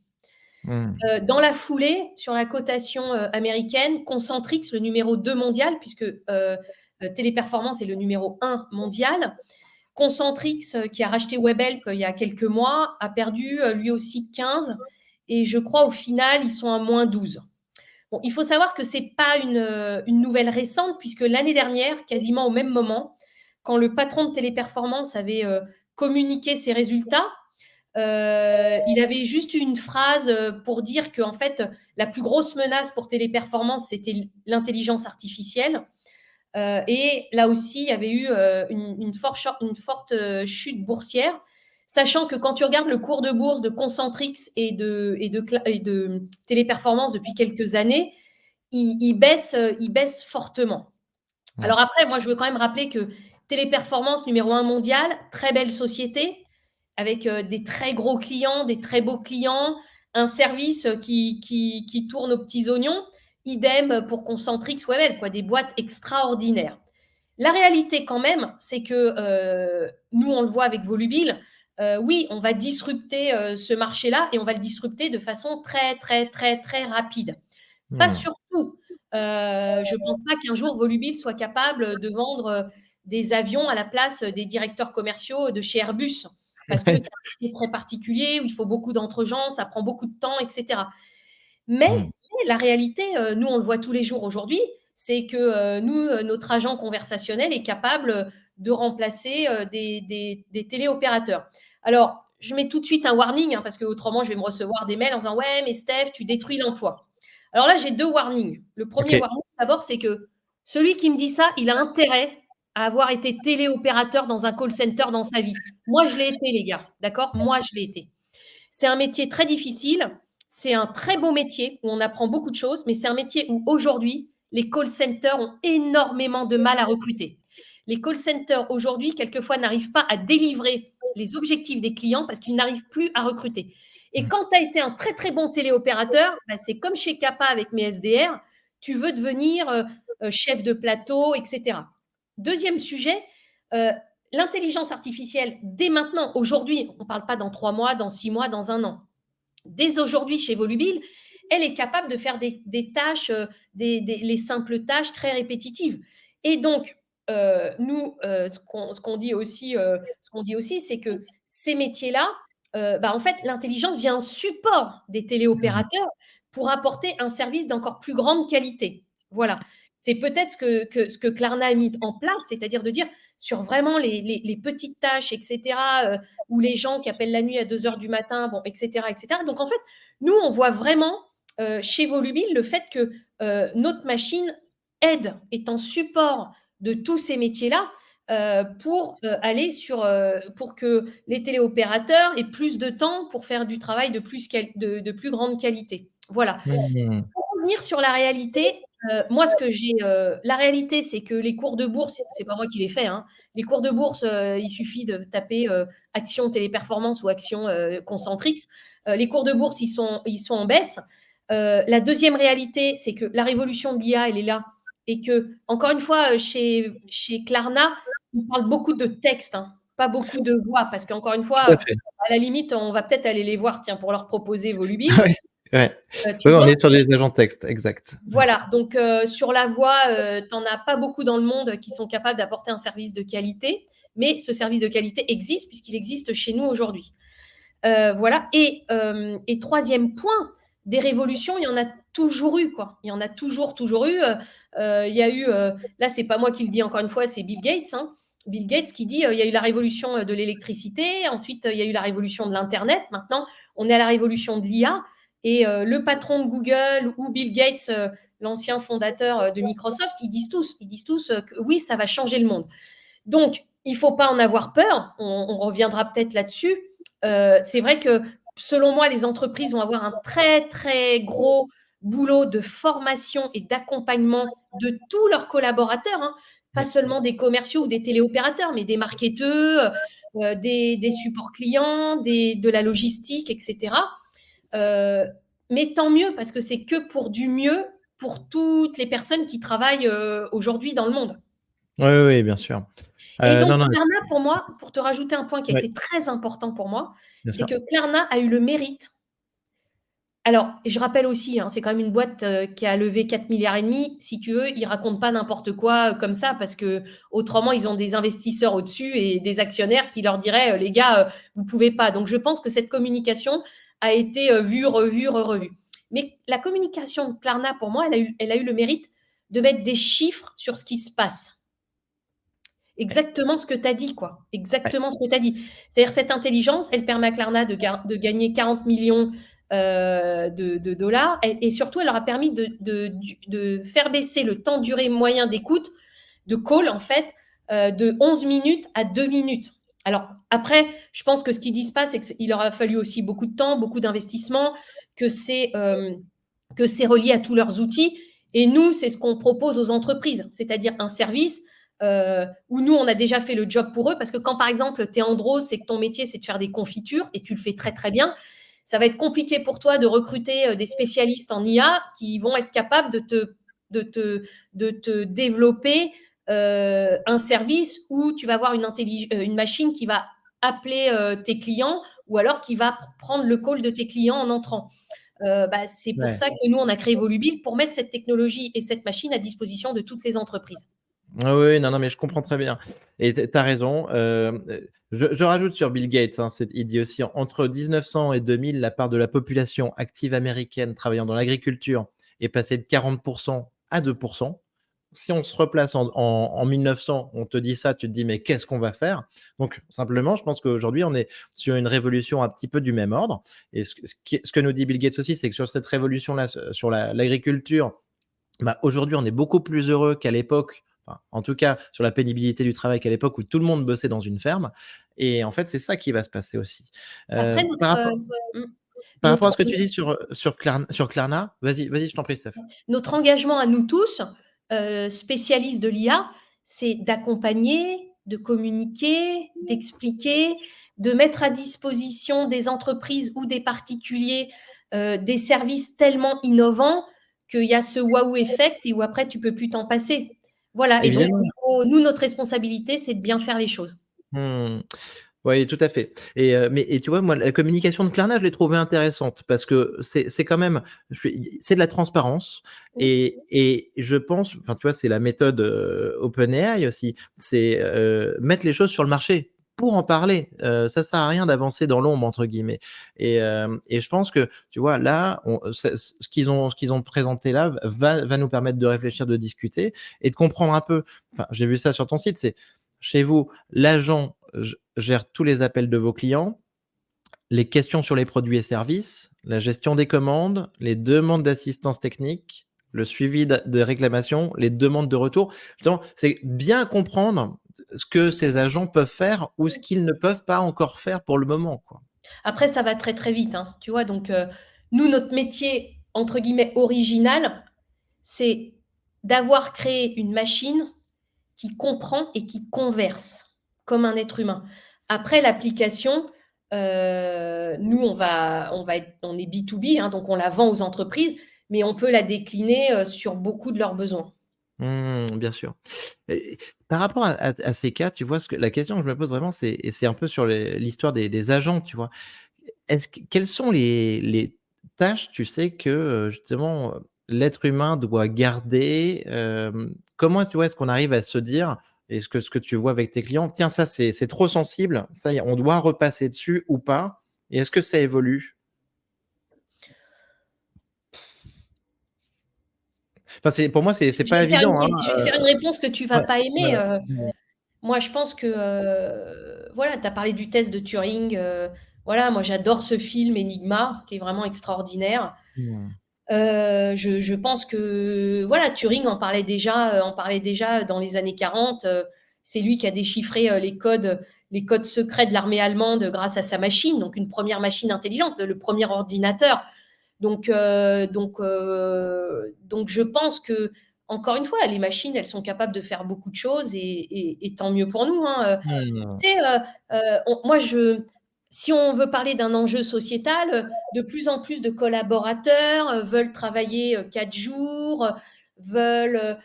Mmh. Dans la foulée, sur la cotation, américaine, Concentrix, le numéro 2 mondial, puisque, Téléperformance est le numéro 1 mondial. Concentrix, qui a racheté Webhelp, il y a quelques mois, a perdu, lui aussi 15 et je crois au final, ils sont à -12. Bon, il faut savoir que c'est pas une nouvelle récente puisque l'année dernière, quasiment au même moment, quand le patron de Téléperformance avait, communiqué ses résultats, il avait juste eu une phrase, pour dire qu'en fait, la plus grosse menace pour Téléperformance, c'était l'intelligence artificielle. Et là aussi, il y avait eu, une forte, chute boursière, sachant que quand tu regardes le cours de bourse de Concentrix et de Téléperformance depuis quelques années, il baisse fortement. Ouais. Alors après, moi, je veux quand même rappeler que Téléperformance, numéro 1 mondial, très belle société, avec, des très gros clients, des très beaux clients, un service, qui tourne aux petits oignons. Idem pour Concentrix, Webhelp, quoi, des boîtes extraordinaires. La réalité quand même, c'est que, nous, on le voit avec Volubile, oui, on va disrupter, ce marché-là et on va le disrupter de façon très, très, très, très rapide. Pas Mmh. sur tout. Je ne pense pas qu'un jour Volubile soit capable de vendre, des avions à la place des directeurs commerciaux de chez Airbus, parce que c'est un métier très particulier où il faut beaucoup d'entre-gens, ça prend beaucoup de temps et cetera. Mais Mmh. la réalité, nous, on le voit tous les jours aujourd'hui, c'est que, nous, notre agent conversationnel est capable, de remplacer, des téléopérateurs. Alors, je mets tout de suite un warning, hein, parce qu'autrement je vais me recevoir des mails en disant: «Ouais, mais Steph, tu détruis l'emploi». Alors là, j'ai 2 warnings. Le premier OK. warning, d'abord, c'est que celui qui me dit ça, il a intérêt à avoir été téléopérateur dans un call center dans sa vie. Moi, je l'ai été, les gars, d'accord? Moi, je l'ai été. C'est un métier très difficile, c'est un très beau métier où on apprend beaucoup de choses, mais c'est un métier où aujourd'hui, les call centers ont énormément de mal à recruter. Les call centers aujourd'hui, quelquefois, n'arrivent pas à délivrer les objectifs des clients parce qu'ils n'arrivent plus à recruter. Et Mmh. quand tu as été un très très bon téléopérateur, bah, c'est comme chez Kappa avec mes SDR, tu veux devenir chef de plateau, etc. Deuxième sujet, euh, l'intelligence artificielle, dès maintenant, aujourd'hui, on ne parle pas dans 3 mois, dans 6 mois, dans un an. Dès aujourd'hui, chez Volubile, elle est capable de faire des tâches, les simples tâches très répétitives. Et donc, nous, ce qu'on dit aussi, c'est que ces métiers-là, bah, en fait, l'intelligence vient en support des Mmh. téléopérateurs pour apporter un service d'encore plus grande qualité. Voilà. c'est peut-être ce que Klarna a mis en place, c'est-à-dire de dire sur vraiment les petites tâches, etc., ou les gens qui appellent la nuit à 2 heures du matin, bon, etc., etc. Donc, en fait, nous, on voit vraiment chez Volubile le fait que notre machine aide, est en support de tous ces métiers-là pour aller pour que les téléopérateurs aient plus de temps pour faire du travail de plus grande qualité. Voilà. Mmh. Pour revenir sur la réalité, moi, la réalité, c'est que les cours de bourse, c'est pas moi qui les fais, hein. Les cours de bourse, il suffit de taper Action Téléperformance ou Action Concentrix. Les cours de bourse, ils sont en baisse. La deuxième réalité, c'est que la révolution de l'IA, elle est là. Et que, encore une fois, chez Klarna, on parle beaucoup de texte, hein, pas beaucoup de voix, parce qu'encore une fois, Tout à fait. à la limite, on va peut-être aller les voir, tiens, pour leur proposer Volubile. Ouais, ouais. Tu Oui, on vois? est sur des agents texte, exact. Ouais. Voilà, donc sur la voix, tu n'en as pas beaucoup dans le monde qui sont capables d'apporter un service de qualité, mais ce service de qualité existe puisqu'il existe chez nous aujourd'hui. Voilà. Et troisième point, des révolutions, il y en a toujours eu, quoi. Il y en a toujours eu. Il y a eu, là, c'est pas moi qui le dis encore une fois, c'est Bill Gates, hein. Bill Gates qui dit il y a eu la révolution de l'électricité, ensuite il y a eu la révolution de l'Internet, maintenant on est à la révolution de l'IA. Et le patron de Google ou Bill Gates, l'ancien fondateur de Microsoft, ils disent tous que oui, ça va changer le monde. Donc, il ne faut pas en avoir peur. On reviendra peut-être là-dessus. C'est vrai que, selon moi, les entreprises vont avoir un très, très gros boulot de formation et d'accompagnement de tous leurs collaborateurs, hein, pas seulement des commerciaux ou des téléopérateurs, mais des marketeurs, des supports clients, de la logistique, etc. Mais tant mieux, parce que c'est que pour du mieux pour toutes les personnes qui travaillent aujourd'hui dans le monde. Oui, oui, bien sûr. Et donc, Non, non, Klarna, pour moi, pour te rajouter un point qui a ouais, été très important pour moi, bien c'est sûr. que Klarna a eu le mérite. Alors, je rappelle aussi, hein, c'est quand même une boîte qui a levé 4 milliards et demi. Si tu veux, ils racontent pas n'importe quoi comme ça, parce que autrement, ils ont des investisseurs au-dessus et des actionnaires qui leur diraient, les gars, vous pouvez pas. Donc, je pense que cette communication a été vue, revue, revue. Mais la communication de Klarna, pour moi, elle a eu le mérite de mettre des chiffres sur ce qui se passe. Exactement ce que tu as dit, quoi. Ouais. Exactement ce que tu as dit. C'est-à-dire, cette intelligence, elle permet à Klarna de gagner 40 millions de dollars, et surtout, elle leur a permis de faire baisser le temps durée moyen d'écoute de call, en fait, de 11 minutes à 2 minutes. Alors, après, je pense que ce qu'ils disent pas, c'est qu'il leur a fallu aussi beaucoup de temps, beaucoup d'investissement, que c'est relié à tous leurs outils. Et nous, c'est ce qu'on propose aux entreprises, c'est-à-dire un service où nous, on a déjà fait le job pour eux, parce que quand, par exemple, tu es Andros, c'est que ton métier, c'est de faire des confitures, et tu le fais très, très bien, ça va être compliqué pour toi de recruter des spécialistes en IA qui vont être capables de te développer un service où tu vas avoir une machine qui va appeler tes clients, ou alors qui va prendre le call de tes clients en entrant. C'est pour Ouais. ça que nous, on a créé Volubile, pour mettre cette technologie et cette machine à disposition de toutes les entreprises. Oui, oui, non, non, mais je comprends très bien et tu as raison, je rajoute sur Bill Gates, hein, il dit aussi: «Entre 1900 et 2000, la part de la population active américaine travaillant dans l'agriculture est passée de 40 à 2. Si on se replace en 1900, on te dit ça, tu te dis: «Mais qu'est-ce qu'on va faire?» Donc simplement, je pense qu'aujourd'hui, on est sur une révolution un petit peu du même ordre et ce que nous dit Bill Gates aussi, c'est que sur cette révolution-là, sur l'agriculture, bah, aujourd'hui, on est beaucoup plus heureux qu'à l'époque, enfin, en tout cas sur la pénibilité du travail qu'à l'époque où tout le monde bossait dans une ferme et en fait, c'est ça qui va se passer aussi. Après, mmh, Par rapport à ce notre, que tu dis sur Klarna, vas-y, je t'en prie, Steph. notre engagement à nous tous, spécialistes de l'IA, c'est d'accompagner, de communiquer, d'expliquer, de mettre à disposition des entreprises ou des particuliers des services tellement innovants qu'il y a ce waouh effect et où après tu peux plus t'en passer. Voilà. Et donc, Évidemment. nous, notre responsabilité, c'est de bien faire les choses. Mmh. Oui, tout à fait et tu vois, moi, la communication de Klarna, je l'ai trouvée intéressante parce que c'est quand même c'est de la transparence Mmh. et je pense, enfin, tu vois, c'est la méthode, OpenAI aussi, c'est, mettre les choses sur le marché. pour en parler. Ça sert à rien d'avancer dans l'ombre entre guillemets et je pense que, tu vois, là, ce qu'ils ont présenté là va nous permettre de réfléchir, de discuter et de comprendre un peu. Enfin, j'ai vu ça sur ton site, c'est chez vous, l'agent gère tous les appels de vos clients, les questions sur les produits et services, la gestion des commandes, les demandes d'assistance technique, le suivi de réclamations, les demandes de retour. Justement, c'est bien comprendre ce que ces agents peuvent faire ou ce qu'ils ne peuvent pas encore faire pour le moment, quoi. Après, ça va très très vite, hein, tu vois. Donc, nous, notre métier, entre guillemets, original, c'est d'avoir créé une machine qui comprend et qui converse comme un être humain. Après, l'application, nous, on est B2B, hein, donc on la vend aux entreprises, mais on peut la décliner sur beaucoup de leurs besoins. Bien sûr. Et par rapport à ces cas, tu vois, la question que je me pose vraiment, c'est un peu sur l'histoire des agents, tu vois? Quelles sont les tâches, tu sais, que, justement, l'être humain doit garder? Comment, tu vois, est-ce qu'on arrive à se dire et ce que tu vois avec tes clients: «Tiens, ça, c'est trop sensible, ça y est, on doit repasser dessus ou pas?» et est-ce que ça évolue? Enfin, pour moi, c'est Je pas vais te faire évident, hein, je vais te faire une réponse que tu vas ouais, pas ouais, aimer. ouais. Moi, je pense que, voilà, tu as parlé du test de Turing. Voilà, moi, j'adore ce film Enigma, qui est vraiment extraordinaire. Mmh. Je pense que, voilà, Turing en parlait déjà dans les années 40. C'est lui qui a déchiffré les codes secrets de l'armée allemande grâce à sa machine, donc une première machine intelligente, le premier ordinateur. Donc, je pense que, encore une fois, les machines, elles sont capables de faire beaucoup de choses et tant mieux pour nous, hein. Mmh. Tu sais, si on veut parler d'un enjeu sociétal, de plus en plus de collaborateurs veulent travailler 4 jours, veulent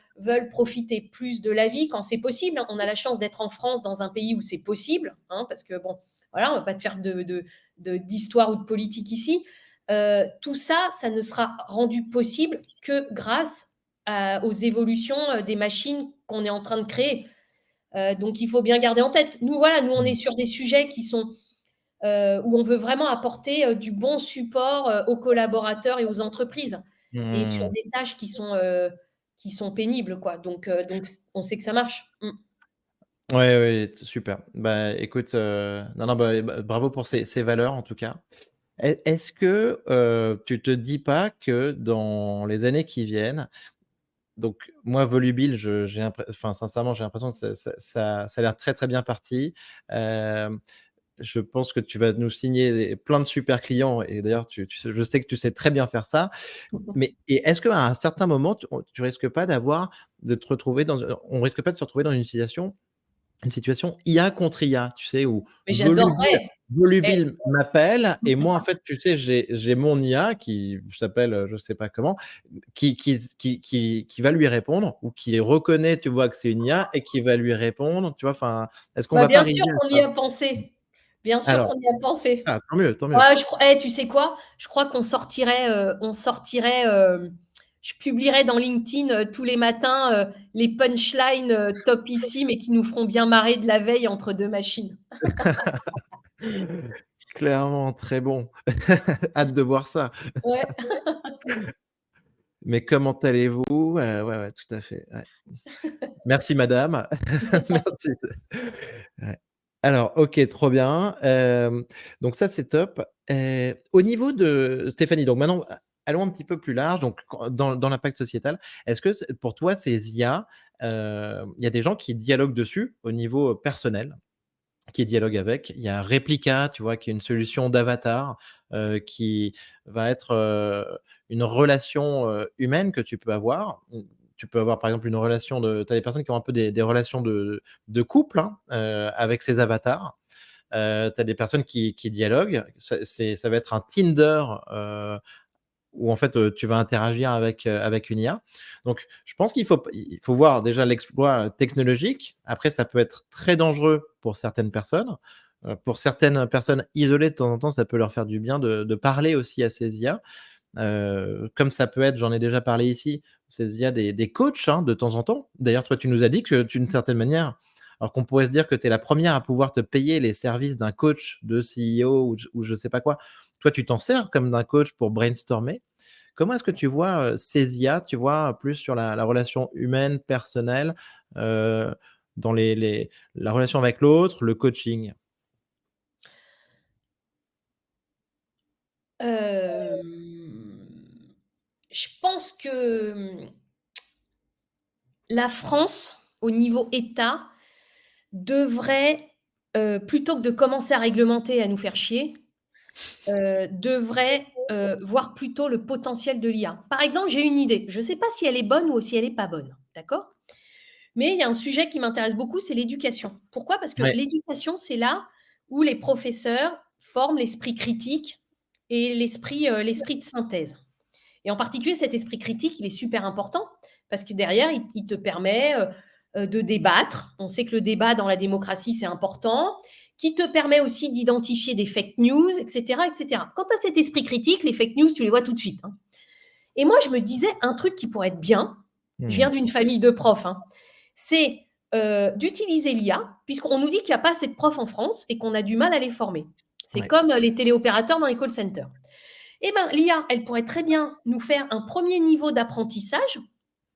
profiter plus de la vie quand c'est possible, hein. On a la chance d'être en France, dans un pays où c'est possible, hein, parce que, bon, voilà, on ne va pas te faire d'histoire ou de politique ici. Tout ça, ça ne sera rendu possible que grâce aux évolutions des machines qu'on est en train de créer. Donc, il faut bien garder en tête. Nous, voilà, nous, on est Mmh. sur des sujets où on veut vraiment apporter du bon support aux collaborateurs et aux entreprises et sur Mmh. des tâches qui sont pénibles, quoi. Donc, on sait que ça marche. Ouais, ouais, super. Bah, écoute, non, non, bravo pour ces valeurs en tout cas. Est-ce que, tu te dis pas que dans les années qui viennent, donc moi Volubile, enfin sincèrement, j'ai l'impression que ça a l'air très, très bien parti. Hem, je pense que tu vas nous signer plein de super clients et d'ailleurs tu sais, je sais que tu sais très bien faire ça. Mais est-ce qu'à un certain moment, tu risques pas de te retrouver on risque pas de se retrouver dans une situation IA contre IA, tu sais, où Mais j'adorerais. Eh, Volubile m'appelle et moi, en fait, tu sais, j'ai mon IA qui s'appelle, je sais pas comment, qui va lui répondre ou qui reconnaît, tu vois, que c'est une IA et qui va lui répondre, tu vois? Enfin, est-ce qu'on bah, va pas bien sûr arriver à qu'on y ça? a pensé. Bien sûr Alors, qu'on y a pensé. tant mieux, tant mieux. Ah, tu sais quoi? Je crois je publierais dans LinkedIn tous les matins les punchlines top mais qui nous feront bien marrer de la veille entre deux machines. Clairement, très bon. Hâte de voir ça. Ouais. Mais comment allez-vous? Ouais, ouais, tout à fait, ouais. Merci madame. Merci. Ouais. Alors, OK, trop bien. Donc ça, c'est top. Au niveau de Stéphanie, donc maintenant, allons un petit peu plus large, donc dans l'impact sociétal. Est-ce que pour toi, ces IA, il y a des gens qui dialoguent dessus au niveau personnel? Qui dialogue avec. Il y a Replica, tu vois, qui est une solution d'avatar, qui va être, une relation, humaine que tu peux avoir. Tu peux avoir, par exemple, une relation tu as des personnes qui ont un peu des relations de couple, hein, avec ces avatars. Tu as des personnes qui dialoguent. Ça va être un Tinder, où en fait, tu vas interagir avec une IA. Donc je pense il faut voir déjà l'exploit technologique. Après ça peut être très dangereux pour certaines personnes. Pour certaines personnes isolées, de temps en temps, ça peut leur faire du bien de parler aussi à ces IA. Comme ça peut être, j'en ai déjà parlé ici, ces IA des coachs, hein, de temps en temps. D'ailleurs, toi, tu nous as dit que d'une certaine manière, alors qu'on pourrait se dire que tu es la première à pouvoir te payer les services d'un coach, de CEO ou je sais pas quoi. Toi, tu t'en sers comme d'un coach pour brainstormer. Comment est-ce que tu vois, ces IA? Tu vois plus sur la relation humaine, personnelle, heu, dans la relation avec l'autre, le coaching? Hem, je pense que, la France, au niveau État, devrait, plutôt que de commencer à réglementer et à nous faire chier, devrait, voir plutôt le potentiel de l'IA. Par exemple, j'ai une idée. Je ne sais pas si elle est bonne ou si elle est pas bonne, d'accord? Mais il y a un sujet qui m'intéresse beaucoup, c'est l'éducation. Pourquoi? Parce que Ouais, l'éducation, c'est là où les professeurs forment l'esprit critique et l'esprit de synthèse. Et en particulier, cet esprit critique, il est super important parce que derrière, il te permet de débattre. On sait que le débat dans la démocratie, c'est important, qui te permet aussi d'identifier des fake news, etc., etc. Quant à cet esprit critique, les fake news, tu les vois tout de suite, hein. Et moi, je me disais un truc qui pourrait être bien. Je mmh, viens d'une famille de profs, hein, c'est d'utiliser l'IA, puisqu'on nous dit qu'il n'y a pas assez de profs en France et qu'on a du mal à les former. C'est ouais. comme les téléopérateurs dans les call centers. Eh bien, l'IA, elle pourrait très bien nous faire un premier niveau d'apprentissage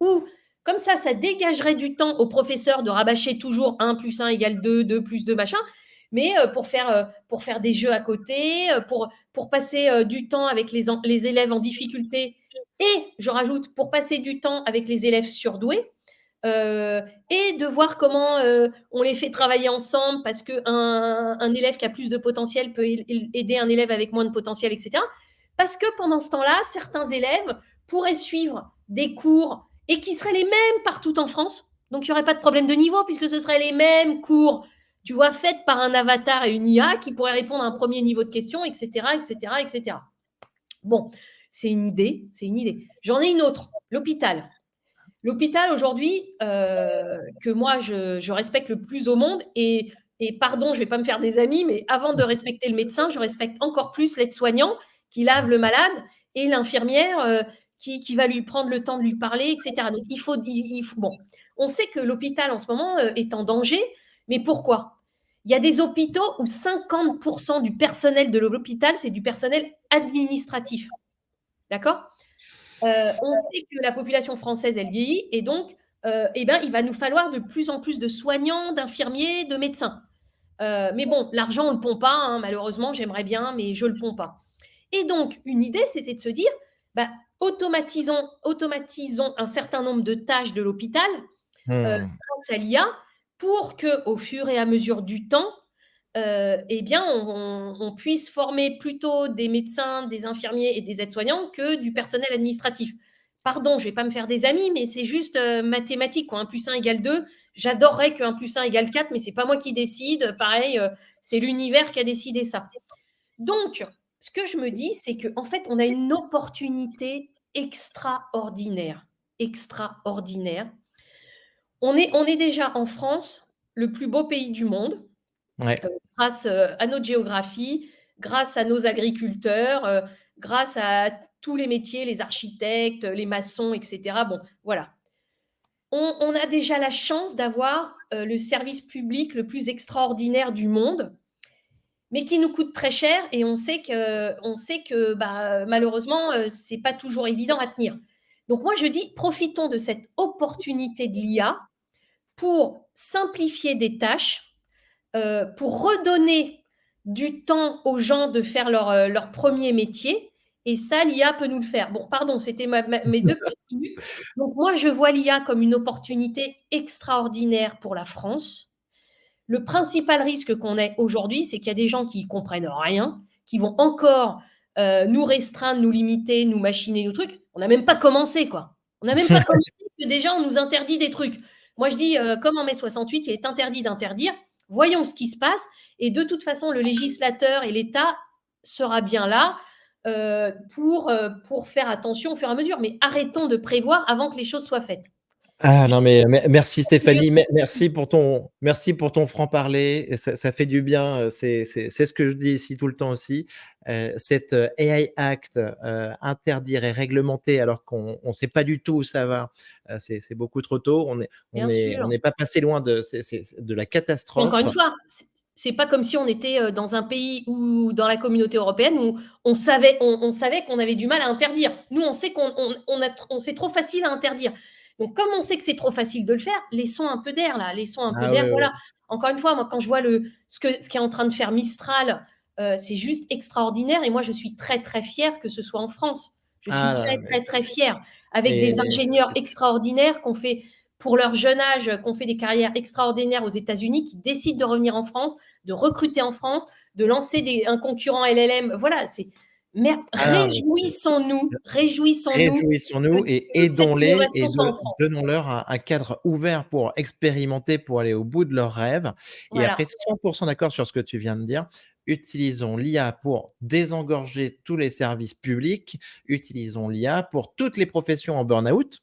où, comme ça dégagerait du temps aux professeurs de rabâcher toujours 1 plus 1 égale 2, 2 plus 2, machin, mais pour faire des jeux à côté, pour passer du temps avec les élèves en difficulté et, je rajoute, pour passer du temps avec les élèves surdoués. Et de voir comment on les fait travailler ensemble parce qu'un un élève qui a plus de potentiel peut aider un élève avec moins de potentiel, etc. Parce que pendant ce temps-là, certains élèves pourraient suivre des cours et qui seraient les mêmes partout en France. Donc, il n'y aurait pas de problème de niveau puisque ce seraient les mêmes cours, tu vois, faits par un avatar et une IA qui pourrait répondre à un premier niveau de questions, etc., etc., etc. Bon, c'est une idée, c'est une idée. J'en ai une autre, l'hôpital. L'hôpital aujourd'hui, que moi je respecte le plus au monde et pardon, je ne vais pas me faire des amis, mais avant de respecter le médecin, je respecte encore plus l'aide-soignant qui lave le malade et l'infirmière qui va lui prendre le temps de lui parler, etc. Donc bon, on sait que l'hôpital en ce moment est en danger, mais pourquoi? Il y a des hôpitaux où 50% du personnel de l'hôpital, c'est du personnel administratif. D'accord? On sait que la population française, elle vieillit et donc, eh ben, il va nous falloir de plus en plus de soignants, d'infirmiers, de médecins. Mais bon, l'argent, on ne le pompe pas, hein, malheureusement, j'aimerais bien, mais je ne le pompe pas. Et donc, une idée, c'était de se dire, bah, automatisons un certain nombre de tâches de l'hôpital Mmh. grâce à l'IA pour qu'au fur et à mesure du temps, eh bien, on puisse former plutôt des médecins, des infirmiers et des aides-soignants que du personnel administratif. Pardon, je ne vais pas me faire des amis, mais c'est juste mathématique, quoi. 1 plus 1 égale 2. J'adorerais que 1 plus 1 égale 4, mais ce n'est pas moi qui décide. Pareil, c'est l'univers qui a décidé ça. Donc, ce que je me dis, c'est qu'en fait, on a une opportunité extraordinaire. Extraordinaire. On est déjà en France le plus beau pays du monde Ouais. grâce à notre géographie, grâce à nos agriculteurs, grâce à tous les métiers, les architectes, les maçons, etc. Bon, voilà. On a déjà la chance d'avoir le service public le plus extraordinaire du monde, mais qui nous coûte très cher et on sait que bah, malheureusement, ce n'est pas toujours évident à tenir. Donc moi, je dis, profitons de cette opportunité de l'IA pour simplifier des tâches, pour redonner du temps aux gens de faire leur premier métier. Et ça, l'IA peut nous le faire. Bon, pardon, c'était mes deux petites minutes. Donc, moi, je vois l'IA comme une opportunité extraordinaire pour la France. Le principal risque qu'on ait aujourd'hui, c'est qu'il y a des gens qui ne comprennent rien, qui vont encore nous restreindre, nous limiter, nous machiner nos trucs. On n'a même pas commencé, quoi. On n'a même pas commencé que déjà, on nous interdit des trucs. Moi, je dis, comme en mai 68, il est interdit d'interdire. Voyons ce qui se passe. Et de toute façon, le législateur et l'État sera bien là pour faire attention au fur et à mesure. Mais arrêtons de prévoir avant que les choses soient faites. Ah non, mais merci Stéphanie, merci pour ton franc-parler et ça fait du bien, c'est ce que je dis ici tout le temps aussi. Cet, AI Act, interdire et réglementer alors qu'on sait pas du tout où ça va, c'est beaucoup trop tôt. Bien On sûr. n'est pas passé loin de c'est de la Mais encore catastrophe. une fois, c'est pas comme si on était, dans un pays ou dans la communauté européenne où on savait qu'on avait du mal à interdire. Nous, on sait qu'on c'est trop facile à interdire. Donc comme on sait que c'est trop facile de le faire, laissons un peu d'air là, laissons un peu Ah d'air, ouais, ouais. voilà. Encore une fois, moi, quand je vois ce qu'est en train de faire Mistral, c'est juste extraordinaire et moi, je suis très, très fière que ce soit en France. Je suis Ah là très, là, très, très fière avec mais des ingénieurs extraordinaires qu'on fait pour leur jeune âge, qui ont fait des carrières extraordinaires aux États-Unis, qui décident de revenir en France, de recruter en France, de lancer un concurrent LLM. Voilà, c'est merde. ah non, mais Réjouissons-nous, réjouissons-nous réjouissons-nous que et toute cette aidons-les et innovation soit en France. donnons-leur un cadre ouvert pour expérimenter, pour aller au bout de leurs rêves et après Voilà. 100 d'accord sur ce que tu viens de dire. Utilisons l'IA pour désengorger tous les services publics, utilisons l'IA pour toutes les professions en burn-out.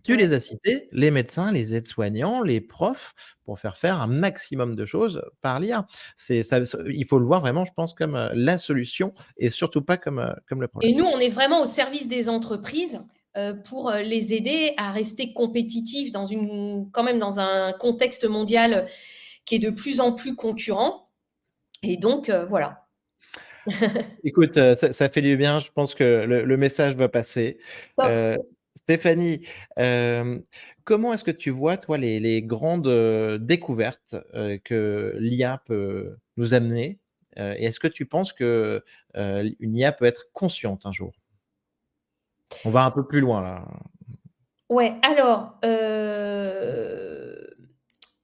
Tu Ouais. les as cités, les médecins, les aides-soignants, les profs, pour faire un maximum de choses par l'IA. C'est ça il faut le voir vraiment, je pense, comme, la solution et surtout pas comme, comme le problème. Et nous, on est vraiment au service des entreprises pour les aider à rester compétitifs quand même dans un contexte mondial qui est de plus en plus concurrent. Et donc, voilà. Écoute, ça fait du bien. Je pense que le message va passer. Top. Heu, Stéphanie, comment est-ce que tu vois, toi, les grandes, découvertes, que l'IA peut nous amener? Et est-ce que tu penses que, une IA peut être consciente un jour? On va un peu plus loin là. Ouais, alors,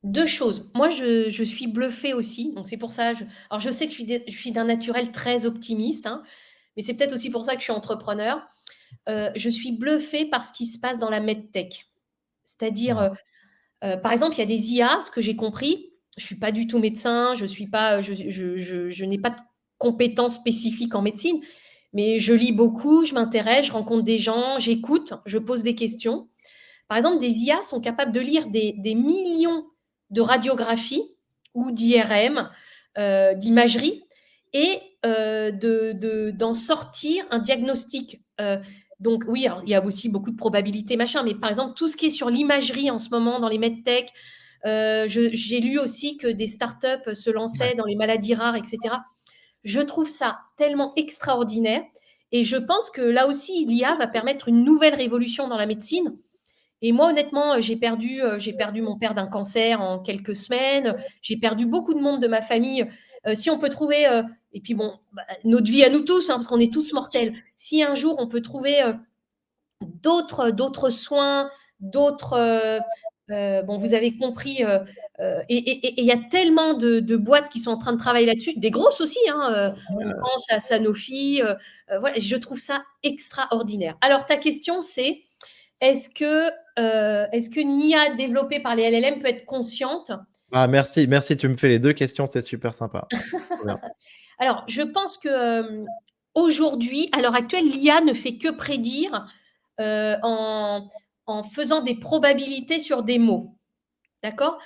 2 choses. Moi, je suis bluffée aussi, donc c'est pour ça, alors je sais que je suis d'un naturel très optimiste, hein, mais c'est peut-être aussi pour ça que je suis entrepreneur. Je suis bluffée par ce qui se passe dans la medtech. C'est-à-dire, Ouais, par exemple, il y a des IA, ce que j'ai compris, je suis pas du tout médecin, je suis pas, je n'ai pas de compétences spécifiques en médecine, mais je lis beaucoup, je m'intéresse, je rencontre des gens, j'écoute, je pose des questions. Par exemple, des IA sont capables de lire des millions de radiographies ou d'IRM, d'imagerie, et d'en sortir un diagnostic. Donc oui, alors, il y a aussi beaucoup de probabilités, machin, mais par exemple, tout ce qui est sur l'imagerie en ce moment dans les medtech, j'ai lu aussi que des startups se ouais. lançaient dans les maladies rares, etc. Je trouve ça tellement extraordinaire. Et je pense que là aussi, l'IA va permettre une nouvelle révolution dans la médecine. Et moi, honnêtement, j'ai perdu mon père d'un cancer en quelques semaines. J'ai perdu beaucoup de monde de ma famille. Si on peut trouver, et puis bon, bah, notre vie à nous tous, hein, parce qu'on est tous mortels. Si un jour on peut trouver d'autres soins, d'autres, bon, vous avez compris. Et il y a tellement de boîtes qui sont en train de travailler là-dessus, des grosses aussi. Hein, on pense à Sanofi. Voilà, je trouve ça extraordinaire. Alors ta question, c'est est-ce qu'une IA développée par les LLM peut être consciente? Ah merci, merci, tu me fais les 2 questions, c'est super sympa. Trop bien. Alors, je pense que aujourd'hui, à l'heure actuelle, l'IA ne fait que prédire en faisant des probabilités sur des mots. D'accord.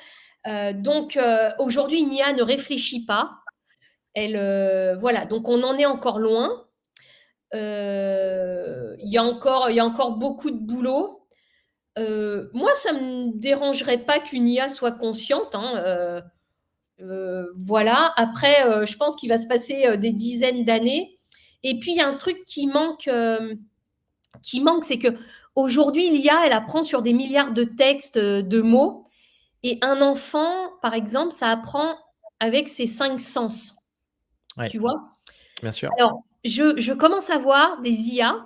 Donc, aujourd'hui, une IA ne réfléchit pas. Voilà, donc on en est encore loin. Il y a encore beaucoup de boulot. Moi, ça me dérangerait pas qu'une IA soit consciente, hein, voilà. Après, je pense qu'il va se passer des dizaines d'années. Et puis, il y a un truc qui manque, c'est que aujourd'hui, l'IA, elle apprend sur des milliards de textes, de mots. Et un enfant, par exemple, ça apprend avec ses 5 sens. Ouais, Tu vois? bien sûr. Alors, je commence à voir des IA,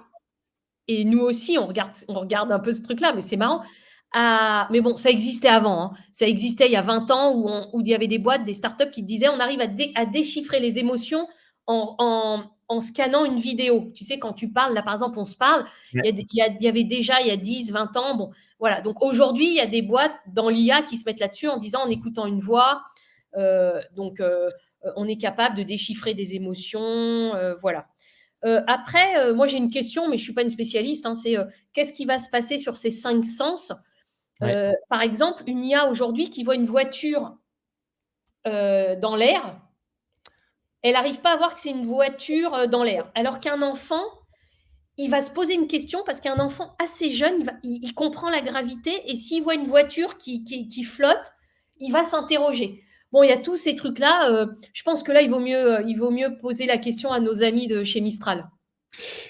et nous aussi, on regarde un peu ce truc-là, mais c'est marrant. Mais bon, ça existait avant. Hein. Ça existait il y a 20 ans où il y avait des boîtes, des startups qui te disaient on arrive à déchiffrer les émotions en scannant une vidéo. Tu sais, quand tu parles, là par exemple, on se parle, Ouais. il y avait déjà il y a 10, 20 ans. Bon, voilà. Donc aujourd'hui, il y a des boîtes dans l'IA qui se mettent là-dessus en disant en écoutant une voix, on est capable de déchiffrer des émotions. Voilà. Après, moi j'ai une question, mais je ne suis pas une spécialiste. Hein, c'est qu'est-ce qui va se passer sur ces 5 sens? Oui. Par exemple, une IA aujourd'hui qui voit une voiture dans l'air, elle n'arrive pas à voir que c'est une voiture dans l'air. Alors qu'un enfant, il va se poser une question parce qu'un enfant assez jeune, il comprend la gravité et s'il voit une voiture qui flotte, il va s'interroger. Bon, il y a tous ces trucs-là. Je pense que là, il vaut mieux poser la question à nos amis de chez Mistral.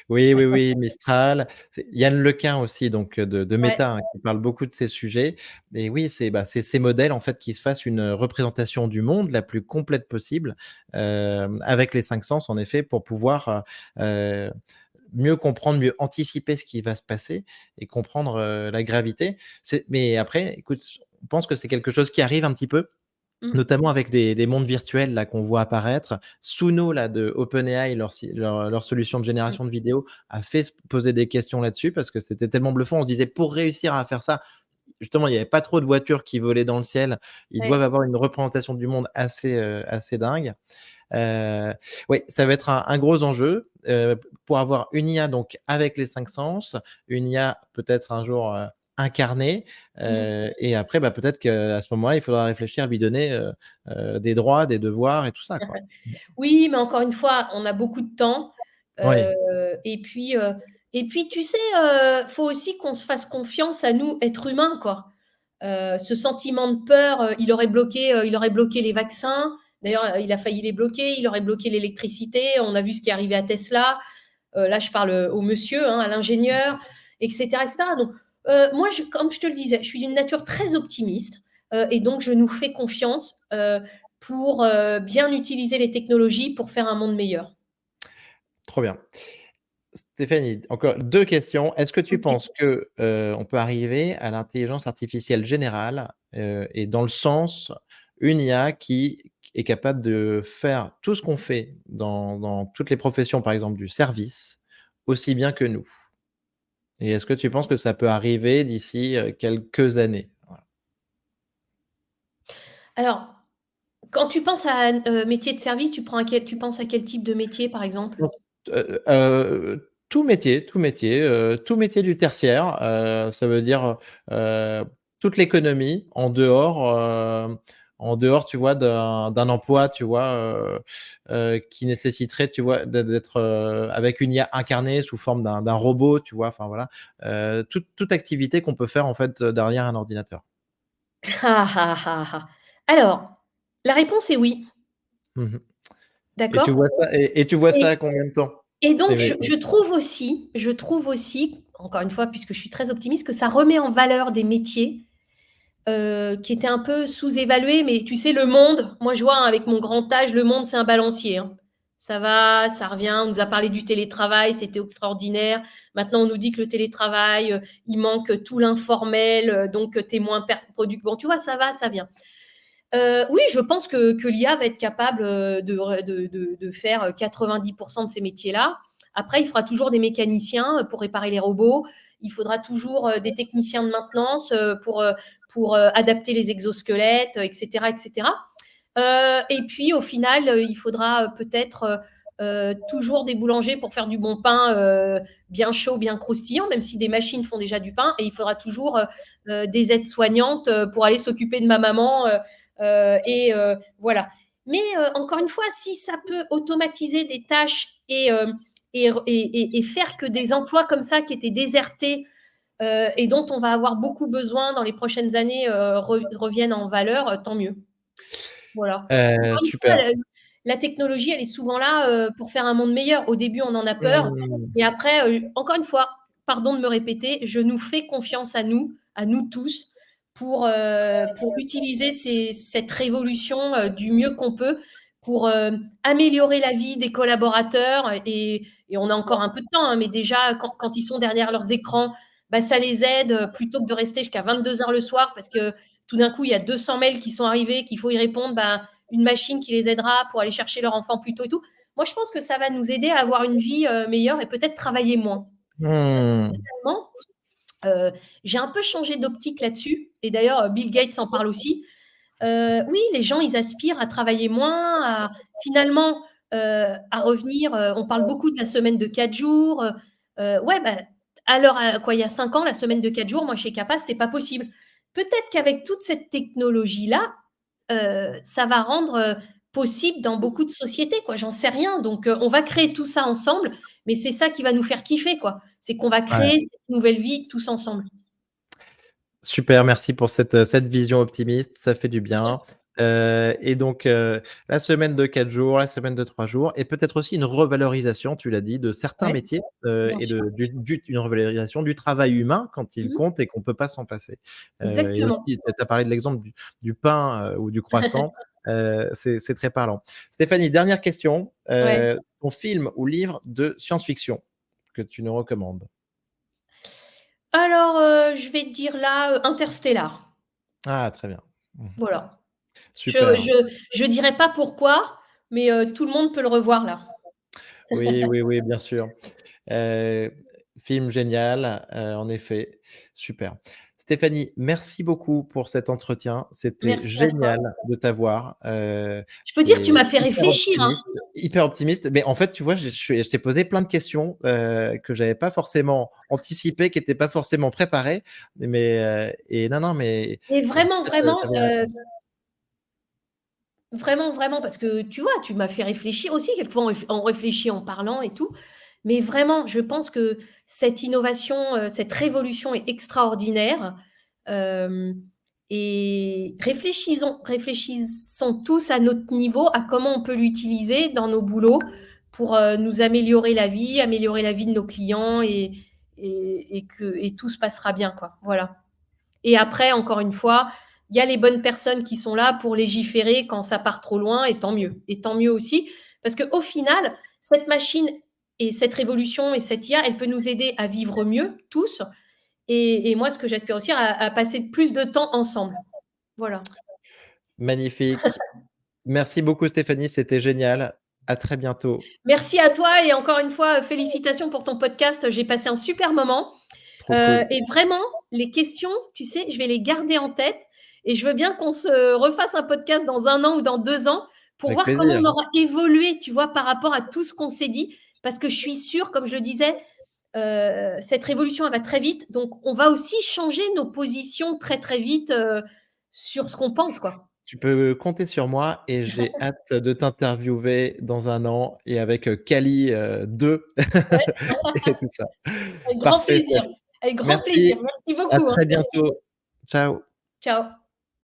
Oui, oui, oui, Mistral. C'est Yann Lequin aussi, donc de Ouais, Meta, hein, qui parle beaucoup de ces sujets. Et oui, c'est ces modèles en fait qui se fassent une représentation du monde la plus complète possible, avec les 5 sens en effet pour pouvoir, mieux comprendre, mieux anticiper ce qui va se passer et comprendre, la gravité. Mais après, écoute, on pense que c'est quelque chose qui arrive un petit peu. mm, Notamment avec des mondes virtuels là qu'on voit apparaître. Suno là de OpenAI, leur solution de mm. génération de vidéos a fait se poser des questions là-dessus parce que c'était tellement bluffant. On se disait pour réussir à faire ça, justement, il y avait pas trop de voitures qui volaient dans le ciel. Ils doivent Ouais. avoir une représentation du monde assez dingue. Oui, ça va être un gros enjeu, pour avoir une IA donc avec les 5 sens, une IA peut-être un jour, incarnée, Mm. et après, bah, peut-être qu'à ce moment-là, il faudra réfléchir à lui donner, des droits, des devoirs et tout ça, quoi. Oui, mais encore une fois, on a beaucoup de temps. Oui, Euh, et puis, euh, et puis, tu sais, faut aussi qu'on se fasse confiance à nous, êtres humains, quoi. Ce sentiment de peur, il aurait bloqué les vaccins. D'ailleurs, il a failli les bloquer. Il aurait bloqué l'électricité. On a vu ce qui est arrivé à Tesla. Là, je parle au monsieur, hein, à l'ingénieur, etc., etc. Donc, moi, comme je te le disais, je suis d'une nature très optimiste et donc je nous fais confiance pour bien utiliser les technologies pour faire un monde meilleur. trop bien. Stéphanie, encore 2 questions. Est-ce que tu Ok. penses que, on peut arriver à l'intelligence artificielle générale, et dans le sens, une IA qui est capable de faire tout ce qu'on fait dans toutes les professions, par exemple du service, aussi bien que nous? Et est-ce que tu penses que ça peut arriver d'ici, quelques années? Voilà. Alors, quand tu penses à métier de service, tu penses à quel type de métier, par exemple? Donc, tout métier du tertiaire, ça veut dire, toute l'économie en dehors, tu vois, d'un emploi, tu vois, qui nécessiterait, tu vois, d'être, avec une IA incarnée sous forme d'un robot, tu vois? Enfin voilà, toute activité qu'on peut faire en fait, derrière un ordinateur. Ah, ah, ah, ah. Alors, la réponse est oui, Mmh. Et tu d'accord? vois ça et tu vois ça à Et, combien de temps? et donc, Stéphanie? je trouve aussi, encore une fois, puisque je suis très optimiste, que ça remet en valeur des métiers qui étaient un peu sous-évalués. Mais tu sais, le monde, moi je vois hein, avec mon grand âge, le monde c'est un balancier, hein. Ça va, ça revient. On nous a parlé du télétravail, c'était extraordinaire. Maintenant, on nous dit que le télétravail, il manque tout l'informel, donc tu es moins productif. Bon, tu vois, ça va, ça vient. Oui, je pense que l'IA va être capable de faire 90% de ces métiers-là. Après, il fera toujours des mécaniciens pour réparer les robots. Il faudra toujours des techniciens de maintenance pour adapter les exosquelettes, etc., etc. Et puis, au final, il faudra peut-être toujours des boulangers pour faire du bon pain bien chaud, bien croustillant, même si des machines font déjà du pain. Et il faudra toujours des aides-soignantes pour aller s'occuper de ma maman. Voilà. Mais encore une fois, si ça peut automatiser des tâches et faire que des emplois comme ça qui étaient désertés et dont on va avoir beaucoup besoin dans les prochaines années reviennent en valeur, tant mieux. Voilà. Encore une fois, Super. la technologie, elle est souvent là pour faire un monde meilleur. Au début, on en a peur. Mmh. Et après, encore une fois, pardon de me répéter, je nous fais confiance à nous tous, pour utiliser cette révolution du mieux qu'on peut pour améliorer la vie des collaborateurs. Et on a encore un peu de temps, hein, mais déjà, quand ils sont derrière leurs écrans, bah, ça les aide plutôt que de rester jusqu'à 22 heures le soir parce que tout d'un coup, il y a 200 mails qui sont arrivés, qu'il faut y répondre. Bah, une machine qui les aidera pour aller chercher leur enfant plus tôt et tout. Moi, je pense que ça va nous aider à avoir une vie meilleure et peut-être travailler moins. Mmh. Finalement, euh, j'ai un peu changé d'optique là-dessus. Et d'ailleurs, Bill Gates en parle aussi. Oui, les gens, ils aspirent à travailler moins, finalement à revenir. On parle beaucoup de la semaine de 4 jours. Ouais, bah, alors, quoi, il y a 5 ans, la semaine de 4 jours, moi, chez Capa, c'était pas possible. peut-être qu'avec toute cette technologie-là, ça va rendre, possible dans beaucoup de sociétés, quoi. J'en sais rien, donc on va créer tout ça ensemble, mais c'est ça qui va nous faire kiffer, quoi. C'est qu'on va Ouais. créer cette nouvelle vie tous ensemble. Super, merci pour cette vision optimiste, ça fait du bien. Et donc, la semaine de 4 jours, la semaine de 3 jours et peut-être aussi une revalorisation, tu l'as dit, de certains Ouais, métiers, bien et sûr. une revalorisation du travail humain quand il Mmh. compte et qu'on peut pas s'en passer. Et aussi, Exactement. tu as parlé de l'exemple du pain, ou du croissant, c'est très parlant. Stéphanie, dernière question, Ouais. ton film ou livre de science-fiction que tu nous recommandes? Alors, je vais te dire là, Interstellar. Ah, très bien. Mmh. Voilà. Je Super. je je dirai pas pourquoi, mais tout le monde peut le revoir là. Oui, oui, oui, bien sûr. Heu, Film génial, en effet, super. Stéphanie, merci beaucoup pour cet entretien. C'était Merci à toi. génial de t'avoir, Je peux dire que tu tu m'as fait réfléchir, hein. hyper optimiste. Mais en fait, tu vois, je t'ai posé plein de questions, que j'avais pas forcément anticipées, qui étaient pas forcément préparées. Mais, et non, non, mais Et en vraiment, fait, vraiment, tu avais raison. vraiment, vraiment, parce que tu vois, tu m'as fait réfléchir aussi. Quelquefois, on réfléchit en parlant et tout. Mais vraiment, je pense que cette innovation, cette révolution est extraordinaire. Hem Et réfléchissons tous à notre niveau, à comment on peut l'utiliser dans nos boulots pour, nous améliorer la vie de nos clients et tout se passera bien, quoi. Voilà. Et après, encore une fois, il y a les bonnes personnes qui sont là pour légiférer quand ça part trop loin, et tant mieux aussi, parce qu'au final, cette machine et cette révolution et cette IA, elle peut nous aider à vivre mieux tous, et moi, ce que j'aspire aussi, à passer plus de temps ensemble. Voilà. Magnifique. Merci beaucoup Stéphanie, c'était génial. À très bientôt. Merci à toi, et encore une fois, félicitations pour ton podcast. J'ai passé un super moment. Trop cool. Et vraiment, les questions, tu sais, je vais les garder en tête, et je veux bien qu'on se refasse un podcast dans 1 an ou dans 2 ans pour Avec voir comment plaisir. on aura évolué, tu vois, par rapport à tout ce qu'on s'est dit. Parce que je suis sûre, comme je le disais, cette révolution, elle va très vite. Donc, on va aussi changer nos positions très, très vite sur ce qu'on pense, quoi. Tu peux compter sur moi et j'ai hâte de t'interviewer dans 1 an et avec, Kali, 2 Ouais, et tout ça. avec grand Parfait plaisir. Steph. Avec grand plaisir. Merci, Merci à beaucoup, hein. très Merci. bientôt. Ciao. Ciao.